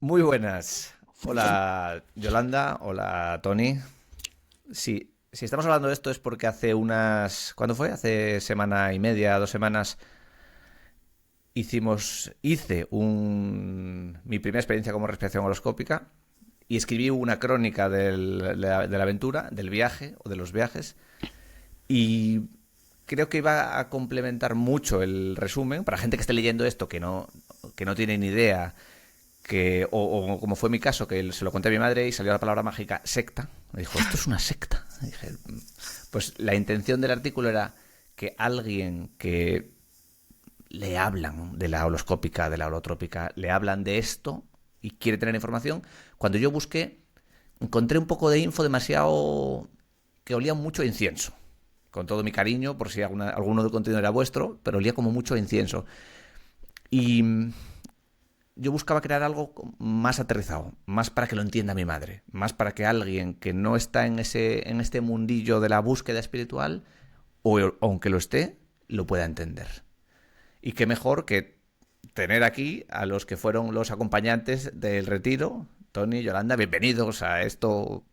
Muy buenas. Hola Yolanda, hola Tony. Si estamos hablando de esto es porque hace unas... ¿Cuándo fue? Hace semana y media, 2 semanas, hice mi primera experiencia como respiración holoscópica y escribí una crónica de la aventura, del viaje o de los viajes. Y creo que iba a complementar mucho el resumen para gente que esté leyendo esto que no tiene ni idea o como fue mi caso, que se lo conté a mi madre y salió la palabra mágica secta. Me dijo, esto es una secta. Y dije, pues la intención del artículo era que alguien que le hablan de la holoscópica, de la holotrópica, le hablan de esto y quiere tener información. Cuando yo busqué, encontré un poco de info demasiado que olía mucho a incienso. Con todo mi cariño, por si alguno del contenido era vuestro, pero olía como mucho a incienso. Y yo buscaba crear algo más aterrizado, más para que lo entienda mi madre, más para que alguien que no está en este mundillo de la búsqueda espiritual, o aunque lo esté, lo pueda entender. Y qué mejor que tener aquí a los que fueron los acompañantes del retiro. Tony, Yolanda, bienvenidos a esto,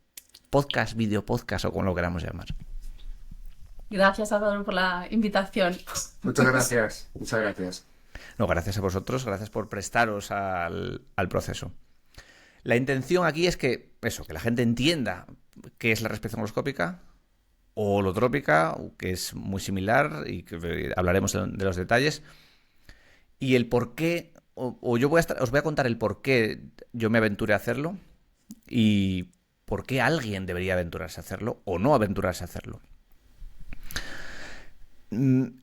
podcast, video podcast o como lo queramos llamar. Gracias, Salvador, por la invitación. Muchas gracias, muchas gracias. No, gracias a vosotros, gracias por prestaros al proceso. La intención aquí es que la gente entienda qué es la respiración holoscópica o holotrópica, que es muy similar y que hablaremos de los detalles, y el por qué, os voy a contar el por qué yo me aventuré a hacerlo y por qué alguien debería aventurarse a hacerlo o no aventurarse a hacerlo.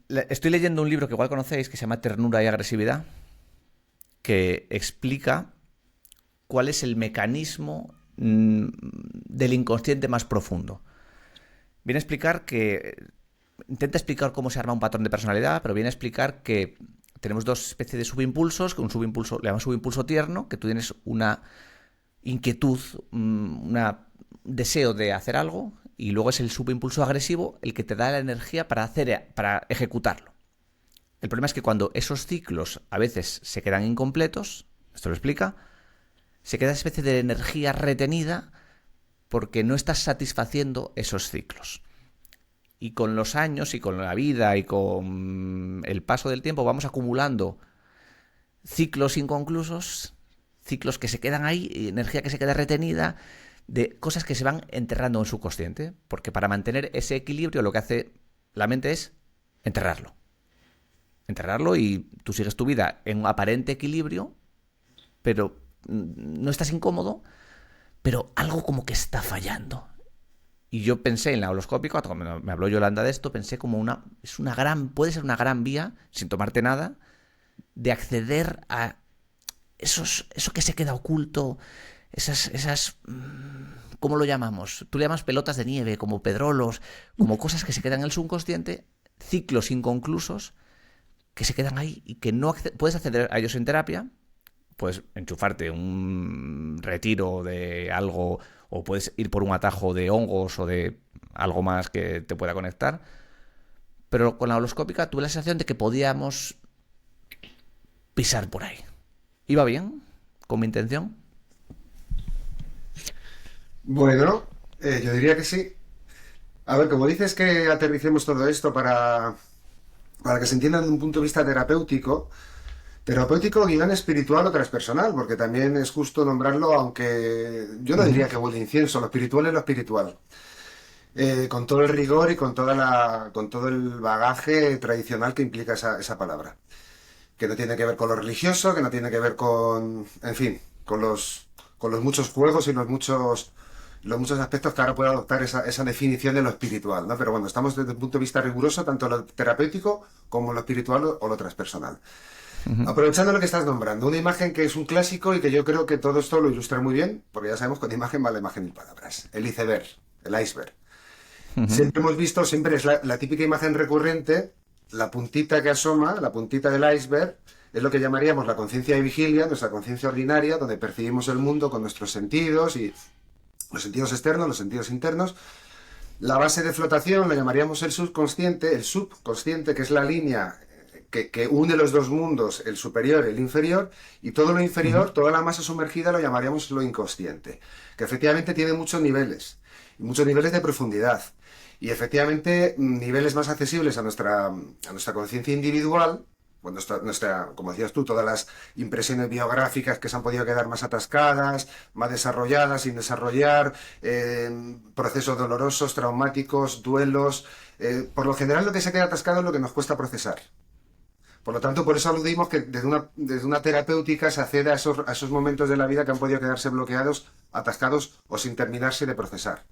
Estoy leyendo un libro que igual conocéis que se llama Ternura y Agresividad, que explica cuál es el mecanismo del inconsciente más profundo. Viene a explicar intenta explicar cómo se arma un patrón de personalidad, pero viene a explicar que tenemos dos especies de subimpulsos, que un subimpulso le llamamos subimpulso tierno, que tú tienes una inquietud, un deseo de hacer algo, y luego es el subimpulso agresivo el que te da la energía para ejecutarlo. El problema es que cuando esos ciclos a veces se quedan incompletos, esto lo explica, se queda una especie de energía retenida porque no estás satisfaciendo esos ciclos. Y con los años y con la vida y con el paso del tiempo vamos acumulando ciclos inconclusos, ciclos que se quedan ahí, energía que se queda retenida, de cosas que se van enterrando en su subconsciente, porque para mantener ese equilibrio lo que hace la mente es enterrarlo. Enterrarlo y tú sigues tu vida en aparente equilibrio, pero no estás incómodo, pero algo como que está fallando. Y yo pensé en la holoscópica, cuando me habló Yolanda de esto, pensé como puede ser una gran vía, sin tomarte nada, de acceder a eso que se queda oculto, esas ¿cómo lo llamamos? Tú le llamas pelotas de nieve, como pedrolos, como cosas que se quedan en el subconsciente, ciclos inconclusos que se quedan ahí y que no puedes acceder a ellos en terapia, puedes enchufarte un retiro de algo o puedes ir por un atajo de hongos o de algo más que te pueda conectar, pero con la holoscópica tuve la sensación de que podíamos pisar por ahí. ¿Iba bien con mi intención? Bueno, yo diría que sí. A ver, como dices que aterricemos todo esto para que se entienda desde un punto de vista terapéutico, guión espiritual o transpersonal, porque también es justo nombrarlo, aunque yo no diría que huele a incienso, lo espiritual es lo espiritual. Con todo el rigor y con todo el bagaje tradicional que implica esa palabra. Que no tiene que ver con lo religioso, que no tiene que ver en fin, con los muchos juegos y los muchos aspectos que ahora puede adoptar esa definición de lo espiritual, ¿no? Pero bueno, estamos desde el punto de vista riguroso, tanto lo terapéutico como lo espiritual o lo transpersonal. Aprovechando lo que estás nombrando, una imagen que es un clásico y que yo creo que todo esto lo ilustra muy bien, porque ya sabemos que con imagen vale imagen y palabras. El iceberg, el iceberg. Siempre hemos visto, siempre es la típica imagen recurrente, la puntita que asoma, la puntita del iceberg, es lo que llamaríamos la conciencia de vigilia, nuestra conciencia ordinaria, donde percibimos el mundo con nuestros sentidos y los sentidos externos, los sentidos internos. La base de flotación la llamaríamos el subconsciente, que es la línea que une los dos mundos, el superior y el inferior, y todo lo inferior, toda la masa sumergida lo llamaríamos lo inconsciente, que efectivamente tiene muchos niveles de profundidad, y efectivamente niveles más accesibles a nuestra conciencia individual, pues como decías tú, todas las impresiones biográficas que se han podido quedar más atascadas, más desarrolladas, sin desarrollar, procesos dolorosos, traumáticos, duelos. Por lo general lo que se queda atascado es lo que nos cuesta procesar. Por lo tanto, por eso aludimos que desde una terapéutica se accede a esos momentos de la vida que han podido quedarse bloqueados, atascados o sin terminarse de procesar.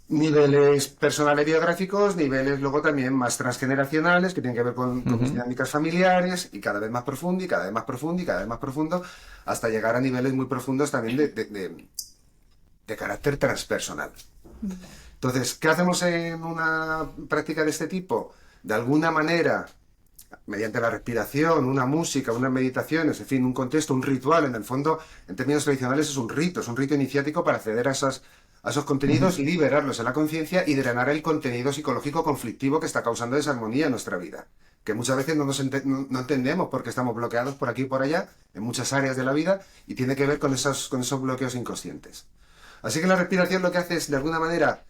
Niveles personales biográficos, niveles luego también más transgeneracionales que tienen que ver con mis dinámicas familiares y cada vez más profundo y cada vez más profundo y cada vez más profundo hasta llegar a niveles muy profundos también de carácter transpersonal. Entonces, ¿qué hacemos en una práctica de este tipo? De alguna manera, mediante la respiración, una música, unas meditaciones, en fin, un contexto, un ritual, en el fondo, en términos tradicionales es un rito iniciático para acceder a esos contenidos y liberarlos en la conciencia y drenar el contenido psicológico conflictivo que está causando desarmonía en nuestra vida. Que muchas veces no entendemos por qué estamos bloqueados por aquí y por allá, en muchas áreas de la vida, y tiene que ver con esos bloqueos inconscientes. Así que la respiración lo que hace es, de alguna manera,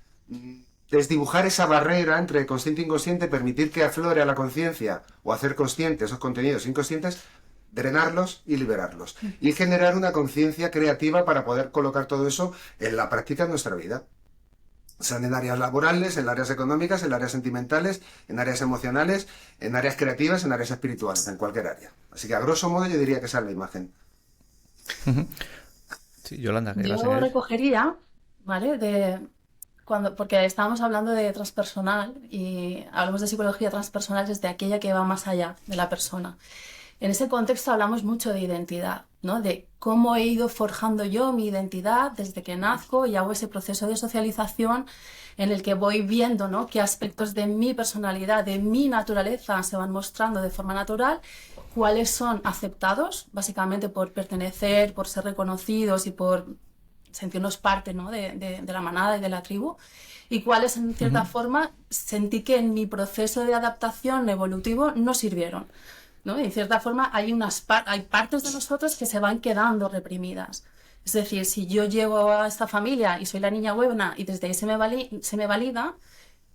desdibujar esa barrera entre consciente e inconsciente, permitir que aflore a la conciencia o hacer consciente esos contenidos inconscientes, drenarlos y liberarlos. Y generar una conciencia creativa para poder colocar todo eso en la práctica de nuestra vida. Sean en áreas laborales, en áreas económicas, en áreas sentimentales, en áreas emocionales, en áreas creativas, en áreas espirituales, en cualquier área. Así que a grosso modo yo diría que esa es la imagen. Sí, Yolanda, ¿qué vas a Yo añadir? recogería, ¿vale? Porque estábamos hablando de transpersonal y hablamos de psicología transpersonal desde aquella que va más allá de la persona. En ese contexto hablamos mucho de identidad, ¿no? De cómo he ido forjando yo mi identidad desde que nazco y hago ese proceso de socialización en el que voy viendo, ¿no?, qué aspectos de mi personalidad, de mi naturaleza se van mostrando de forma natural, cuáles son aceptados, básicamente por pertenecer, por ser reconocidos y por sentirnos parte, ¿no?, de la manada y de la tribu, y cuáles en cierta forma sentí que en mi proceso de adaptación evolutivo no sirvieron, ¿no? Y en cierta forma hay partes de nosotros que se van quedando reprimidas. Es decir, si yo llego a esta familia y soy la niña buena y desde ahí se me valida,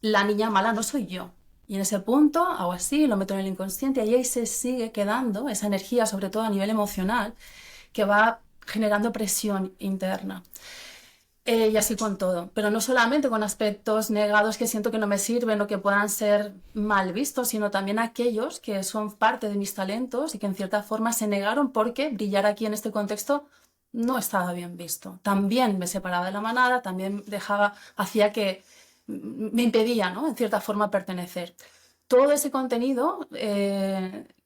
la niña mala no soy yo. Y en ese punto hago así, lo meto en el inconsciente y ahí se sigue quedando esa energía, sobre todo a nivel emocional, que va generando presión interna. Y así con todo, pero no solamente con aspectos negados que siento que no me sirven o que puedan ser mal vistos, sino también aquellos que son parte de mis talentos y que en cierta forma se negaron porque brillar aquí en este contexto no estaba bien visto. También me separaba de la manada, también hacía que me impedía, ¿no?, en cierta forma pertenecer. Todo ese contenido,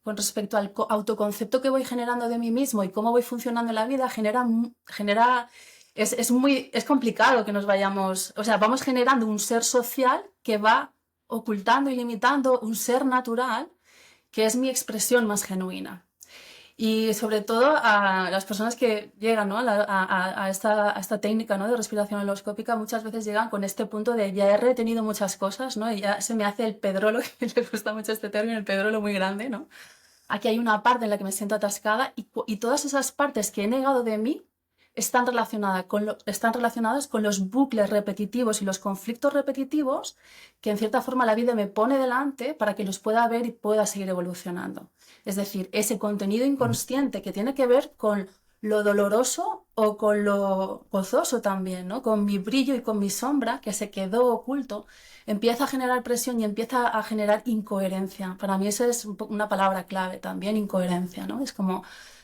con respecto al autoconcepto que voy generando de mí mismo y cómo voy funcionando en la vida, es complicado que nos vayamos, o sea, vamos generando un ser social que va ocultando y limitando un ser natural que es mi expresión más genuina. Y sobre todo a las personas que llegan, ¿no?, a esta técnica, ¿no?, de respiración holoscópica, muchas veces llegan con este punto de ya he retenido muchas cosas, ¿no?, y ya se me hace el pedrolo, que le gusta mucho este término, el pedrolo muy grande, ¿no? Aquí hay una parte en la que me siento atascada y todas esas partes que he negado de mí están relacionadas con los bucles repetitivos y los conflictos repetitivos que en cierta forma la vida me pone delante para que los pueda ver y pueda seguir evolucionando. Es decir, ese contenido inconsciente que tiene que ver con lo doloroso o con lo gozoso también, ¿no?, con mi brillo y con mi sombra que se quedó oculto, empieza a generar presión y empieza a generar incoherencia. Para mí esa es una palabra clave también, incoherencia, ¿no? Es como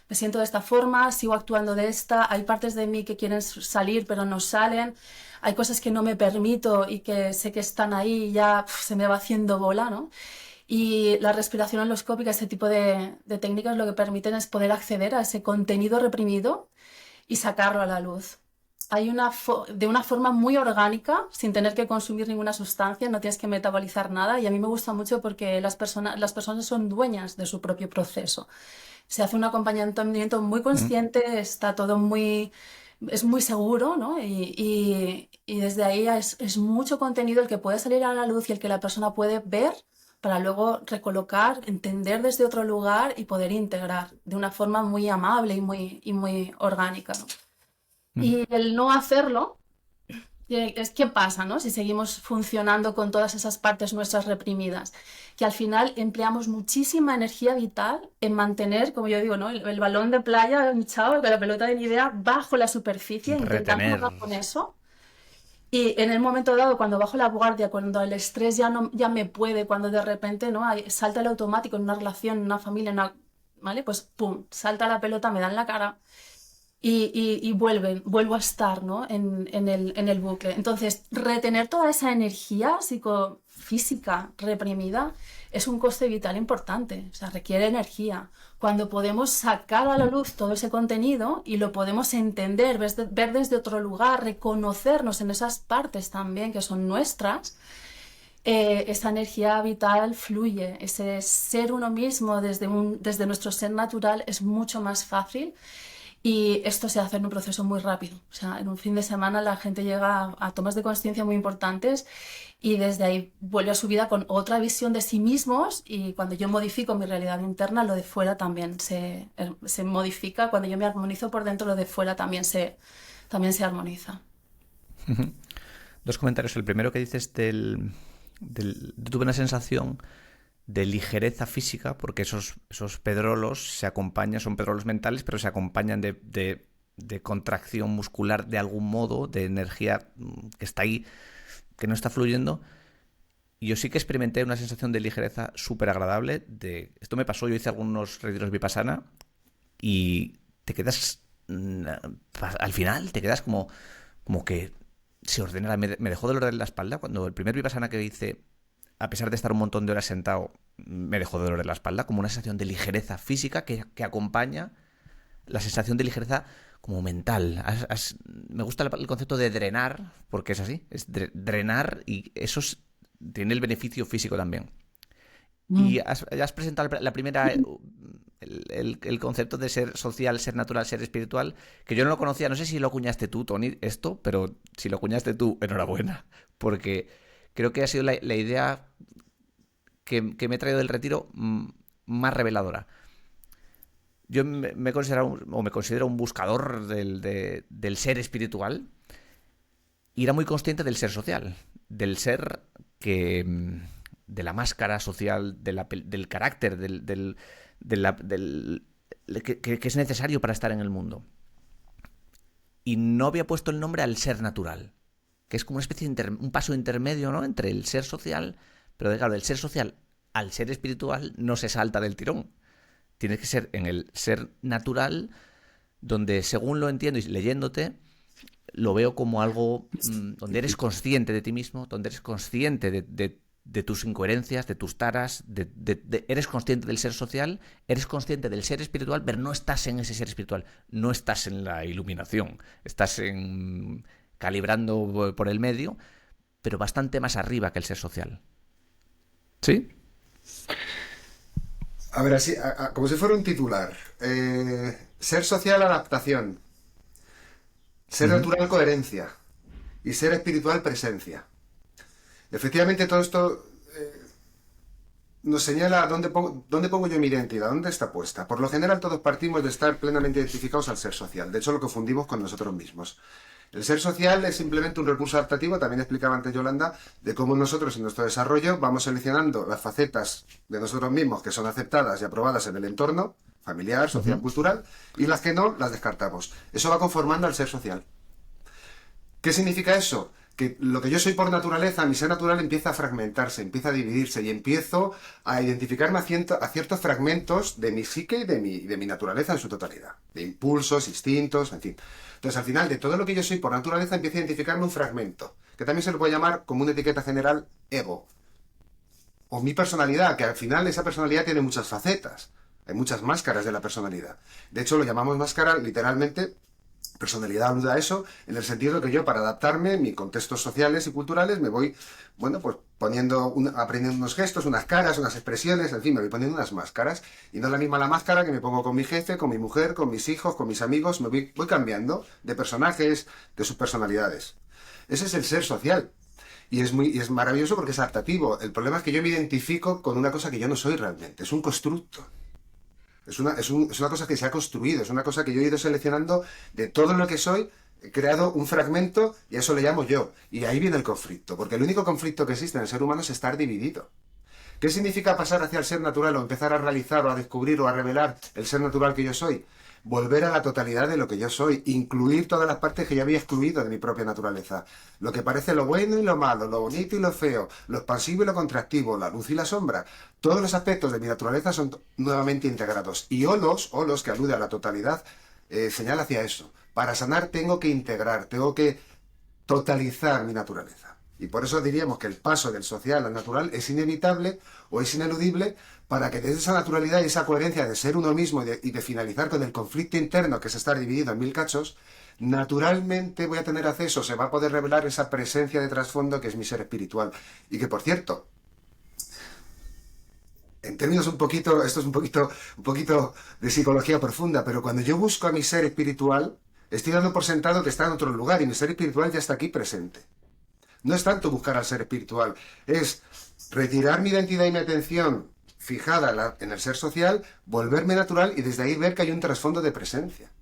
me siento de esta forma, sigo actuando de esta, hay partes de mí que quieren salir pero no salen, hay cosas que no me permito y que sé que están ahí y ya se me va haciendo bola, ¿no? Y la respiración holoscópica, este tipo de técnicas lo que permiten es poder acceder a ese contenido reprimido y sacarlo a la luz. De una forma muy orgánica, sin tener que consumir ninguna sustancia, no tienes que metabolizar nada, y a mí me gusta mucho porque las personas son dueñas de su propio proceso. Se hace un acompañamiento muy consciente, está todo es muy seguro, ¿no? Y desde ahí es mucho contenido el que puede salir a la luz y el que la persona puede ver para luego recolocar, entender desde otro lugar y poder integrar de una forma muy amable y muy orgánica, ¿no? Y el no hacerlo, ¿qué pasa, no? Si seguimos funcionando con todas esas partes nuestras reprimidas, que al final empleamos muchísima energía vital en mantener, como yo digo, ¿no? El balón de playa hinchado, la pelota de Nivea bajo la superficie, intentando Retener. jugar con eso. Y en el momento dado, cuando bajo la guardia, cuando el estrés ya me puede, cuando de repente, ¿no? Salta el automático en una relación, en una familia, ¿vale? Pues pum, salta la pelota, me dan la cara y vuelvo a estar, ¿no? en el bucle. Entonces, retener toda esa energía psicofísica reprimida es un coste vital importante, o sea, requiere energía. Cuando podemos sacar a la luz todo ese contenido y lo podemos entender, ver desde otro lugar, reconocernos en esas partes también que son nuestras, esa energía vital fluye, ese ser uno mismo desde nuestro ser natural es mucho más fácil. Y esto se hace en un proceso muy rápido. O sea, en un fin de semana la gente llega a tomas de conciencia muy importantes y desde ahí vuelve a su vida con otra visión de sí mismos, y cuando yo modifico mi realidad interna, lo de fuera también se modifica. Cuando yo me armonizo por dentro, lo de fuera también se armoniza. Dos comentarios. El primero que dices tuve una sensación de ligereza física, porque esos pedrolos son pedrolos mentales, pero se acompañan de contracción muscular de algún modo, de energía que está ahí, que no está fluyendo. Y yo sí que experimenté una sensación de ligereza súper agradable. Esto me pasó, yo hice algunos retiros vipassana y te quedas, al final, te quedas como que se ordena. Me dejó dolor en la espalda cuando el primer vipassana que hice, a pesar de estar un montón de horas sentado, me dejó dolor en la espalda, como una sensación de ligereza física que acompaña la sensación de ligereza como mental. Me gusta el concepto de drenar, porque es así, es drenar, y eso tiene el beneficio físico también. Y has presentado la primera, el concepto de ser social, ser natural, ser espiritual, que yo no lo conocía. No sé si lo acuñaste tú, Tony, esto, pero si lo acuñaste tú, enhorabuena, porque creo que ha sido la idea que me he traído del retiro más reveladora. Yo me considero un buscador del ser espiritual, y era muy consciente del ser social, del ser de la máscara social, del carácter, que es necesario para estar en el mundo. Y no había puesto el nombre al ser natural, que es como una especie de un paso intermedio, ¿no?, entre el ser social, pero claro, del ser social al ser espiritual no se salta del tirón. Tiene que ser en el ser natural, donde, según lo entiendo y leyéndote, lo veo como algo donde eres consciente de ti mismo, donde eres consciente de tus incoherencias, de tus taras, eres consciente del ser social, eres consciente del ser espiritual, pero no estás en ese ser espiritual, no estás en la iluminación, estás calibrando por el medio, pero bastante más arriba que el ser social. ¿Sí? A ver, así, como si fuera un titular. Ser social, adaptación. Ser natural, coherencia. Y ser espiritual, presencia. Efectivamente, todo esto nos señala dónde pongo yo mi identidad, dónde está puesta. Por lo general, todos partimos de estar plenamente identificados al ser social. De hecho, lo confundimos con nosotros mismos. El ser social es simplemente un recurso adaptativo, también explicaba antes Yolanda, de cómo nosotros en nuestro desarrollo vamos seleccionando las facetas de nosotros mismos que son aceptadas y aprobadas en el entorno familiar, social, cultural, y las que no, las descartamos. Eso va conformando al ser social. ¿Qué significa eso? Que lo que yo soy por naturaleza, mi ser natural empieza a fragmentarse, empieza a dividirse, y empiezo a identificarme a ciertos fragmentos de mi psique y de mi naturaleza en su totalidad. De impulsos, instintos, en fin. Entonces, al final, de todo lo que yo soy por naturaleza, empiezo a identificarme un fragmento, que también se lo puede llamar, como una etiqueta general, ego. O mi personalidad, que al final esa personalidad tiene muchas facetas. Hay muchas máscaras de la personalidad. De hecho, lo llamamos máscara literalmente. Personalidad alude a eso, en el sentido de que yo, para adaptarme a mis contextos sociales y culturales, me voy, bueno, pues aprendiendo unos gestos, unas caras, unas expresiones, en fin, me voy poniendo unas máscaras. Y no es la misma la máscara que me pongo con mi jefe, con mi mujer, con mis hijos, con mis amigos. Voy cambiando de personajes, de sus personalidades. Ese es el ser social. y es maravilloso porque es adaptativo. El problema es que yo me identifico con una cosa que yo no soy realmente, es un constructo. Es una cosa que se ha construido, es una cosa que yo he ido seleccionando de todo lo que soy, he creado un fragmento y a eso le llamo yo. Y ahí viene el conflicto, porque el único conflicto que existe en el ser humano es estar dividido. ¿Qué significa pasar hacia el ser natural o empezar a realizar o a descubrir o a revelar el ser natural que yo soy? Volver a la totalidad de lo que yo soy, incluir todas las partes que yo había excluido de mi propia naturaleza. Lo que parece lo bueno y lo malo, lo bonito y lo feo, lo expansivo y lo contractivo, la luz y la sombra. Todos los aspectos de mi naturaleza son nuevamente integrados. Y Olos, que alude a la totalidad, señala hacia eso. Para sanar tengo que integrar, tengo que totalizar mi naturaleza. Y por eso diríamos que el paso del social al natural es inevitable o es ineludible para que desde esa naturalidad y esa coherencia de ser uno mismo y de finalizar con el conflicto interno, que es estar dividido en mil cachos, naturalmente voy a tener acceso, se va a poder revelar esa presencia de trasfondo que es mi ser espiritual. Y que, por cierto, en términos esto es un poquito de psicología profunda, pero cuando yo busco a mi ser espiritual, estoy dando por sentado que está en otro lugar y mi ser espiritual ya está aquí presente. No es tanto buscar al ser espiritual, es retirar mi identidad y mi atención fijada en el ser social, volverme natural y desde ahí ver que hay un trasfondo de presencia,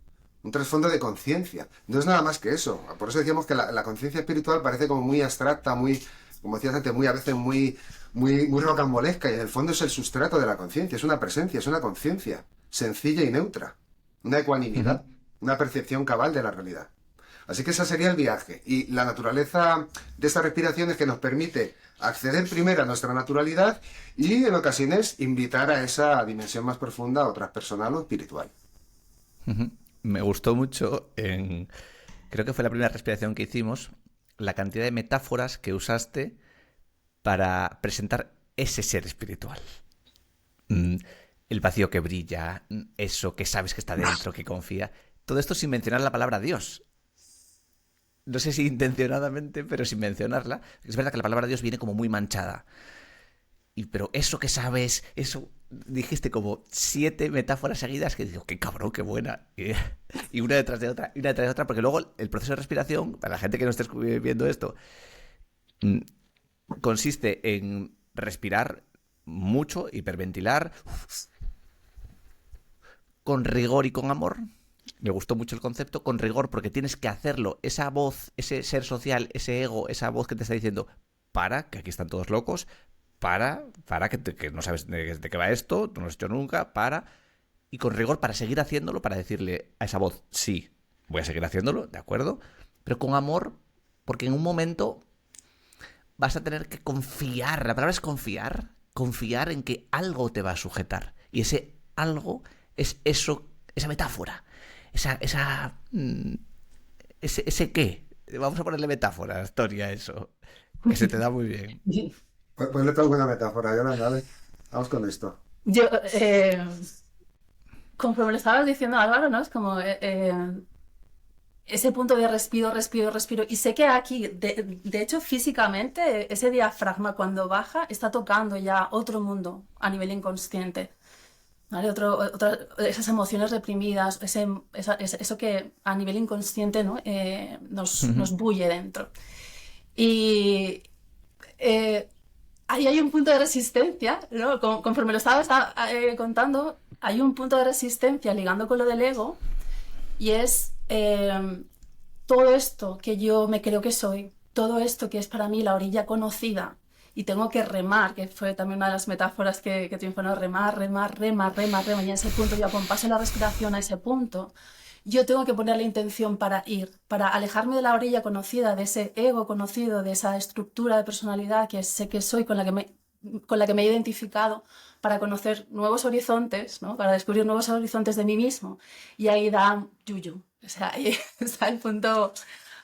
un trasfondo de conciencia. No es nada más que eso. Por eso decíamos que la conciencia espiritual parece como muy abstracta, muy, como decías antes, a veces muy rocambolesca, y en el fondo es el sustrato de la conciencia, es una presencia, es una conciencia sencilla y neutra, una ecuanimidad, una percepción cabal de la realidad. Así que ese sería el viaje. Y la naturaleza de esta respiración es que nos permite acceder primero a nuestra naturalidad y en ocasiones invitar a esa dimensión más profunda o transpersonal o espiritual. Me gustó mucho, creo que fue la primera respiración que hicimos, la cantidad de metáforas que usaste para presentar ese ser espiritual. El vacío que brilla, eso que sabes que está dentro, que confía. Todo esto sin mencionar la palabra Dios. No sé si intencionadamente, pero sin mencionarla. Es verdad que la palabra Dios viene como muy manchada. Pero eso que sabes, eso dijiste como 7 metáforas seguidas que digo, qué cabrón, qué buena. Y una detrás de otra, y una detrás de otra, porque luego el proceso de respiración, para la gente que no esté viendo esto, consiste en respirar mucho, hiperventilar, con rigor y con amor. Me gustó mucho el concepto, con rigor, porque tienes que hacerlo, esa voz, ese ser social, ese ego, esa voz que te está diciendo, para, que aquí están todos locos, para que no sabes de qué va esto, tú no lo has hecho nunca, para, y con rigor para seguir haciéndolo, para decirle a esa voz, sí, voy a seguir haciéndolo, ¿de acuerdo? Pero con amor, porque en un momento vas a tener que confiar, la palabra es confiar en que algo te va a sujetar, y ese algo es eso, esa metáfora. Ese qué. Vamos a ponerle metáfora a la historia a eso. Que se te da muy bien. Pues le tengo una metáfora, Yolanda, dale. Vamos con esto. Yo, conforme le estabas diciendo a Álvaro, ¿no? Es como ese punto de respiro. Y sé que aquí, de hecho, físicamente, ese diafragma cuando baja está tocando ya otro mundo a nivel inconsciente. ¿Vale? Esas emociones reprimidas, eso que a nivel inconsciente, ¿no? nos bulle dentro. Y ahí hay un punto de resistencia, ¿no? Conforme lo estaba contando, hay un punto de resistencia ligando con lo del ego, y es todo esto que yo me creo que soy, todo esto que es para mí la orilla conocida, y tengo que remar, que fue también una de las metáforas que triunfó, ¿no? Remar, y en ese punto yo acompaso la respiración a ese punto. Yo tengo que poner la intención para ir, para alejarme de la orilla conocida, de ese ego conocido, de esa estructura de personalidad que sé que soy, con la que me he identificado, para conocer nuevos horizontes, ¿no? Para descubrir nuevos horizontes de mí mismo. Y ahí da yuyu. O sea, ahí está el punto...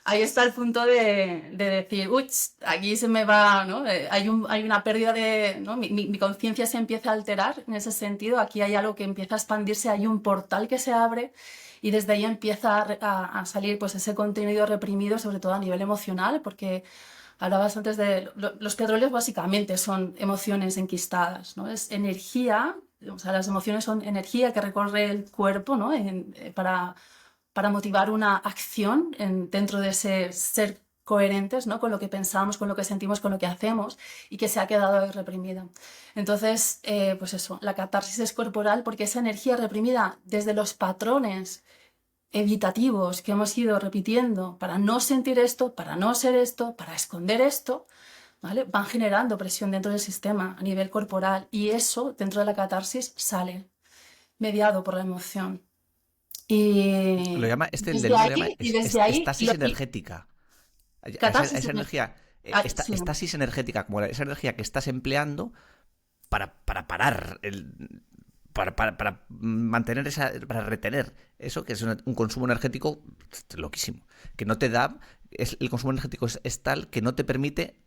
Ahí está el punto de decir, uy, aquí se me va, ¿no? Hay una pérdida de, ¿no? Mi conciencia se empieza a alterar en ese sentido. Aquí hay algo que empieza a expandirse, hay un portal que se abre, y desde ahí empieza a salir pues ese contenido reprimido, sobre todo a nivel emocional, porque hablabas antes de los petróleos, básicamente son emociones enquistadas, ¿no? Es energía, o sea, las emociones son energía que recorre el cuerpo, ¿no? Para motivar una acción dentro de ese ser coherentes, ¿no? Con lo que pensamos, con lo que sentimos, con lo que hacemos y que se ha quedado ahí reprimida. Entonces, pues eso, la catarsis es corporal porque esa energía reprimida desde los patrones evitativos que hemos ido repitiendo para no sentir esto, para no ser esto, para esconder esto, ¿vale? Van generando presión dentro del sistema a nivel corporal y eso dentro de la catarsis sale mediado por la emoción. Y Lo llama, el desde del libro lo llama ahí, y desde ahí, estasis energética. catarsis Esa energía, sí. estasis energética, como esa energía que estás empleando para parar, para mantener para retener eso, que es un consumo energético loquísimo. Que no te da, el consumo energético es tal que no te permite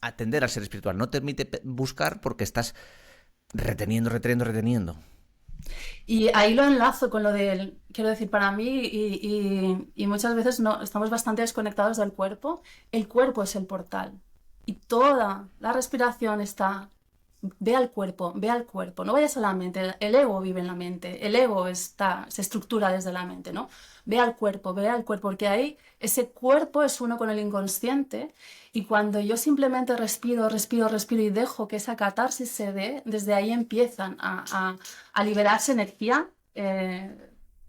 atender al ser espiritual, no te permite buscar porque estás reteniendo. Y ahí lo enlazo con lo del, quiero decir, para mí, y muchas veces no, estamos bastante desconectados del cuerpo. El cuerpo es el portal. Y toda la respiración está, ve al cuerpo, no vayas a la mente. El ego vive en la mente, el ego se estructura desde la mente, ¿no? Ve al cuerpo, porque ahí ese cuerpo es uno con el inconsciente. Y cuando yo simplemente respiro y dejo que esa catarsis se dé, desde ahí empiezan a liberarse energía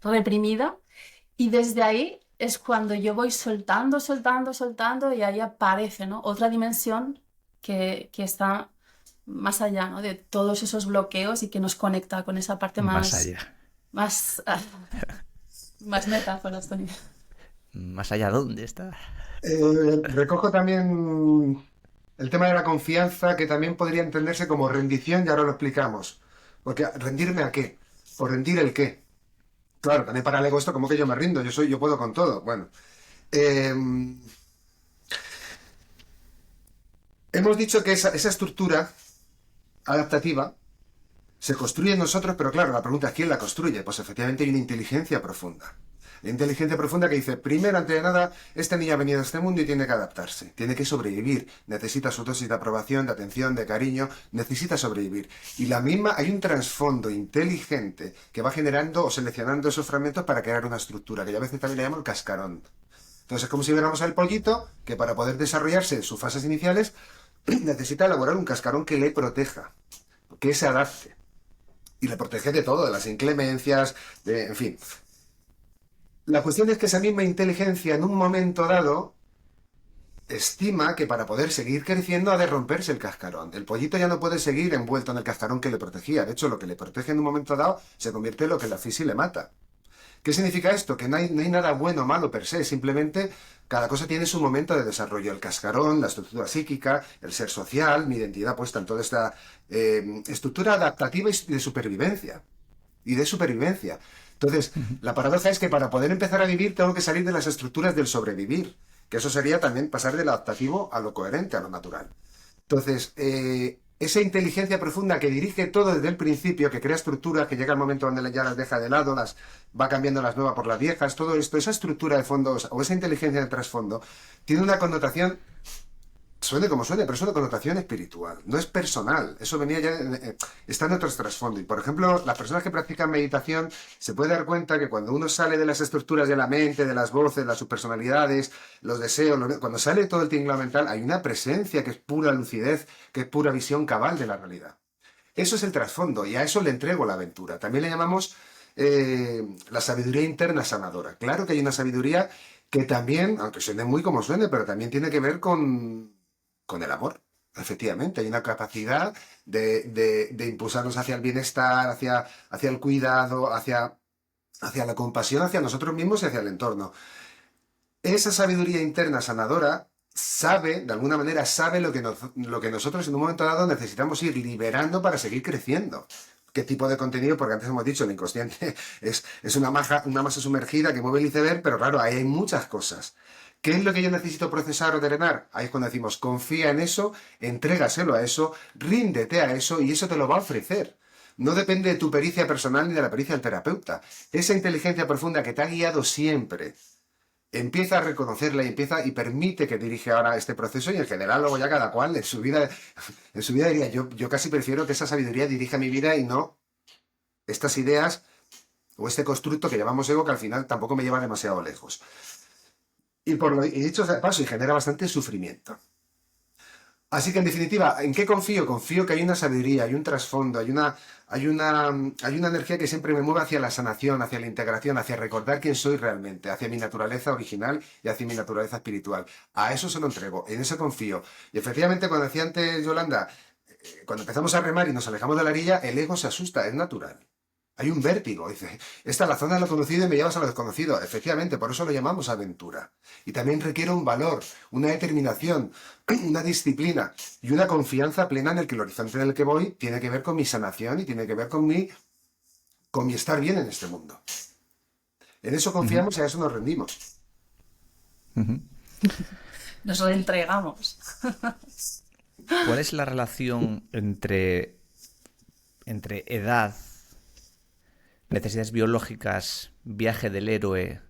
reprimida y desde ahí es cuando yo voy soltando y ahí aparece, ¿no? Otra dimensión que está más allá, ¿no? De todos esos bloqueos y que nos conecta con esa parte Más allá. más metáforas, Tony. Más allá, ¿dónde está? Recojo también el tema de la confianza, que también podría entenderse como rendición, y ahora lo explicamos. Porque ¿rendirme a qué? ¿O rendir el qué? Claro, también para el ego esto, como que yo me rindo, yo puedo con todo. Bueno, eh, hemos dicho que esa estructura adaptativa se construye en nosotros, pero claro, la pregunta es ¿quién la construye? Pues efectivamente hay una inteligencia profunda. La inteligencia profunda que dice, primero, antes de nada, este niño ha venido a este mundo y tiene que adaptarse, tiene que sobrevivir, necesita su dosis de aprobación, de atención, de cariño, necesita sobrevivir. Y la misma, hay un trasfondo inteligente que va generando o seleccionando esos fragmentos para crear una estructura, que yo a veces también le llamo el cascarón. Entonces es como si viéramos al pollito, que para poder desarrollarse en sus fases iniciales, necesita elaborar un cascarón que le proteja, que se adapte. Y le protege de todo, de las inclemencias, en fin. La cuestión es que esa misma inteligencia en un momento dado estima que para poder seguir creciendo ha de romperse el cascarón. El pollito ya no puede seguir envuelto en el cascarón que le protegía. De hecho, lo que le protege en un momento dado se convierte en lo que la fisi le mata. ¿Qué significa esto? Que no hay nada bueno o malo per se, simplemente cada cosa tiene su momento de desarrollo. El cascarón, la estructura psíquica, el ser social, mi identidad puesta en toda esta estructura adaptativa y de supervivencia. Entonces, la paradoja es que para poder empezar a vivir tengo que salir de las estructuras del sobrevivir, que eso sería también pasar del adaptativo a lo coherente, a lo natural. Entonces, esa inteligencia profunda que dirige todo desde el principio, que crea estructuras, que llega el momento donde ya las deja de lado, las va cambiando las nuevas por las viejas, todo esto, esa estructura de fondo o esa inteligencia de trasfondo, tiene una connotación, suene como suene, pero es una connotación espiritual, no es personal, eso venía ya, está en otros trasfondos. Y por ejemplo, las personas que practican meditación se puede dar cuenta que cuando uno sale de las estructuras de la mente, de las voces, las subpersonalidades, los deseos, cuando sale todo el tinglado mental, hay una presencia que es pura lucidez, que es pura visión cabal de la realidad. Eso es el trasfondo y a eso le entrego la aventura. También le llamamos la sabiduría interna sanadora. Claro que hay una sabiduría que también, aunque suene muy como suene, pero también tiene que ver con el amor. Efectivamente, hay una capacidad de impulsarnos hacia el bienestar, hacia el cuidado, hacia la compasión, hacia nosotros mismos y hacia el entorno. Esa sabiduría interna sanadora sabe, de alguna manera, sabe lo que nosotros en un momento dado necesitamos ir liberando para seguir creciendo. ¿Qué tipo de contenido? Porque antes hemos dicho, el inconsciente es una masa sumergida que mueve el iceberg, pero claro, ahí hay muchas cosas. ¿Qué es lo que yo necesito procesar o drenar? Ahí es cuando decimos, confía en eso, entrégaselo a eso, ríndete a eso y eso te lo va a ofrecer. No depende de tu pericia personal ni de la pericia del terapeuta. Esa inteligencia profunda que te ha guiado siempre, empieza a reconocerla y permite que dirige ahora este proceso y en general luego ya cada cual en su vida diría, yo casi prefiero que esa sabiduría dirija mi vida y no estas ideas o este constructo que llamamos ego que al final tampoco me lleva demasiado lejos. y dicho sea de paso, y genera bastante sufrimiento. Así que en definitiva, ¿en qué confío? Confío que hay una sabiduría, hay un trasfondo, hay una energía que siempre me mueve hacia la sanación, hacia la integración, hacia recordar quién soy realmente, hacia mi naturaleza original y hacia mi naturaleza espiritual. A eso se lo entrego, en eso confío. Y efectivamente, cuando decía antes Yolanda, cuando empezamos a remar y nos alejamos de la orilla, el ego se asusta, es natural. Hay un vértigo, dice, esta es la zona de lo conocido y me llevas a lo desconocido. Efectivamente, por eso lo llamamos aventura. Y también requiere un valor, una determinación, una disciplina y una confianza plena en el que el horizonte en el que voy tiene que ver con mi sanación y tiene que ver con mi estar bien en este mundo. En eso Ujú, confiamos y a eso nos rendimos. ujú. Nos lo entregamos. ¿Cuál es la relación entre edad, necesidades biológicas, viaje del héroe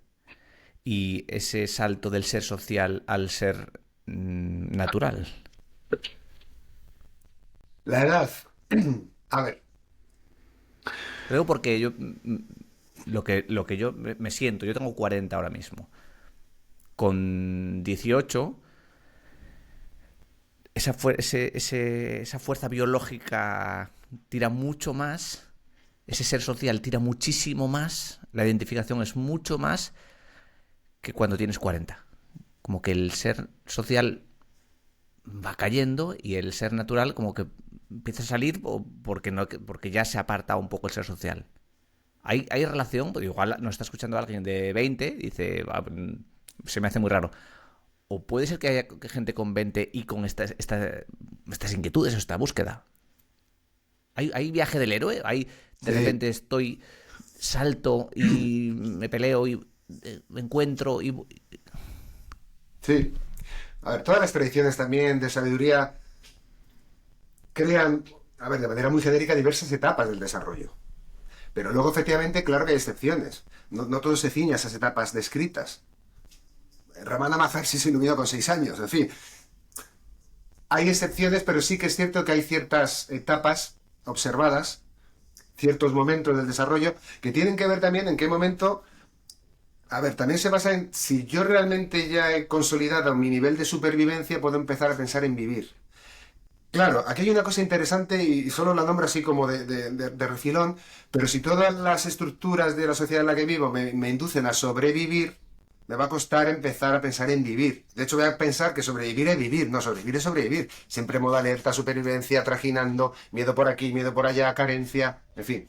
y ese salto del ser social al ser natural? La edad. A ver, Creo porque lo que yo me siento, yo tengo 40 ahora mismo. Con 18 esa fuerza biológica tira mucho más, ese ser social tira muchísimo más, la identificación es mucho más que cuando tienes 40. Como que el ser social va cayendo y el ser natural como que empieza a salir porque ya se aparta un poco el ser social. Hay relación, porque igual nos está escuchando alguien de 20 y dice, se me hace muy raro. O puede ser que haya gente con 20 y con estas inquietudes, esta búsqueda. ¿Hay viaje del héroe? De sí, repente salto y me peleo y me encuentro y... sí. A ver, todas las tradiciones también de sabiduría crean, a ver, de manera muy genérica, diversas etapas del desarrollo. Pero luego, efectivamente, claro que hay excepciones. No, no todo se ciña a esas etapas descritas. Ramana Maharshi se iluminó con 6 años, en fin. Hay excepciones, pero sí que es cierto que hay ciertas etapas observadas, ciertos momentos del desarrollo, que tienen que ver también en qué momento. A ver, también se basa en si yo realmente ya he consolidado mi nivel de supervivencia, puedo empezar a pensar en vivir. Claro, aquí hay una cosa interesante y solo la nombro así como de refilón, pero si todas las estructuras de la sociedad en la que vivo me inducen a sobrevivir, me va a costar empezar a pensar en vivir. De hecho, voy a pensar que sobrevivir es vivir, no sobrevivir es sobrevivir. Siempre modo alerta, supervivencia, trajinando, miedo por aquí, miedo por allá, carencia, en fin.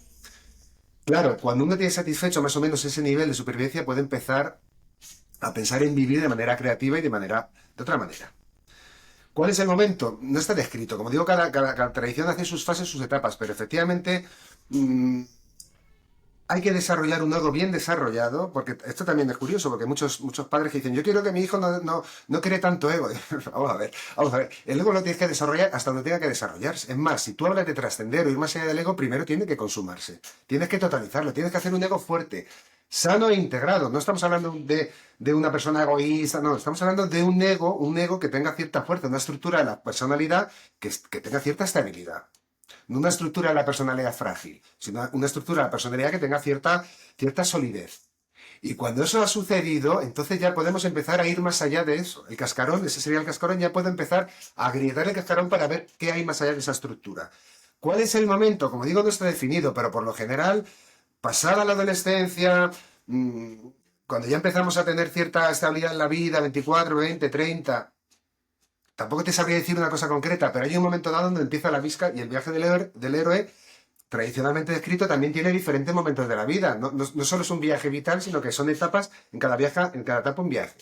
Claro, cuando uno tiene satisfecho más o menos ese nivel de supervivencia, puede empezar a pensar en vivir de manera creativa y de otra manera. ¿Cuál es el momento? No está descrito. Como digo, cada tradición hace sus fases, sus etapas, pero efectivamente hay que desarrollar un ego bien desarrollado, porque esto también es curioso, porque muchos padres que dicen, yo quiero que mi hijo no cree tanto ego. Vamos a ver. El ego lo tienes que desarrollar hasta donde tenga que desarrollarse. Es más, si tú hablas de trascender o ir más allá del ego, primero tiene que consumarse. Tienes que totalizarlo, tienes que hacer un ego fuerte, sano e integrado. No estamos hablando de una persona egoísta, no, estamos hablando de un ego que tenga cierta fuerza, una estructura de la personalidad que tenga cierta estabilidad. No una estructura de la personalidad frágil, sino una estructura de la personalidad que tenga cierta solidez. Y cuando eso ha sucedido, entonces ya podemos empezar a ir más allá de eso. El cascarón, ese sería el cascarón, ya puede empezar a agrietar el cascarón para ver qué hay más allá de esa estructura. ¿Cuál es el momento? Como digo, no está definido, pero por lo general, pasada la adolescencia, cuando ya empezamos a tener cierta estabilidad en la vida, 24, 20, 30, tampoco te sabría decir una cosa concreta, pero hay un momento dado donde empieza la visca y el viaje del héroe, tradicionalmente descrito, también tiene diferentes momentos de la vida. No solo es un viaje vital, sino que son etapas, en cada etapa un viaje.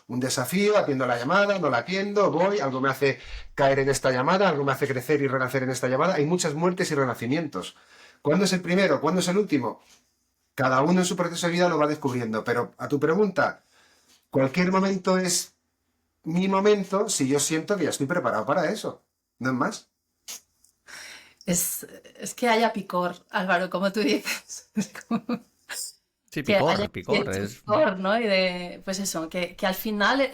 Un desafío, atiendo la llamada, no la atiendo, voy, algo me hace caer en esta llamada, algo me hace crecer y renacer en esta llamada. Hay muchas muertes y renacimientos. ¿Cuándo es el primero? ¿Cuándo es el último? Cada uno en su proceso de vida lo va descubriendo. Pero a tu pregunta, cualquier momento es mi momento si yo siento que ya estoy preparado para eso. No es más. Es, es que haya picor, Álvaro, como tú dices. Es como Sí, que haya picor. picor, ¿no? Y de, pues eso, que al final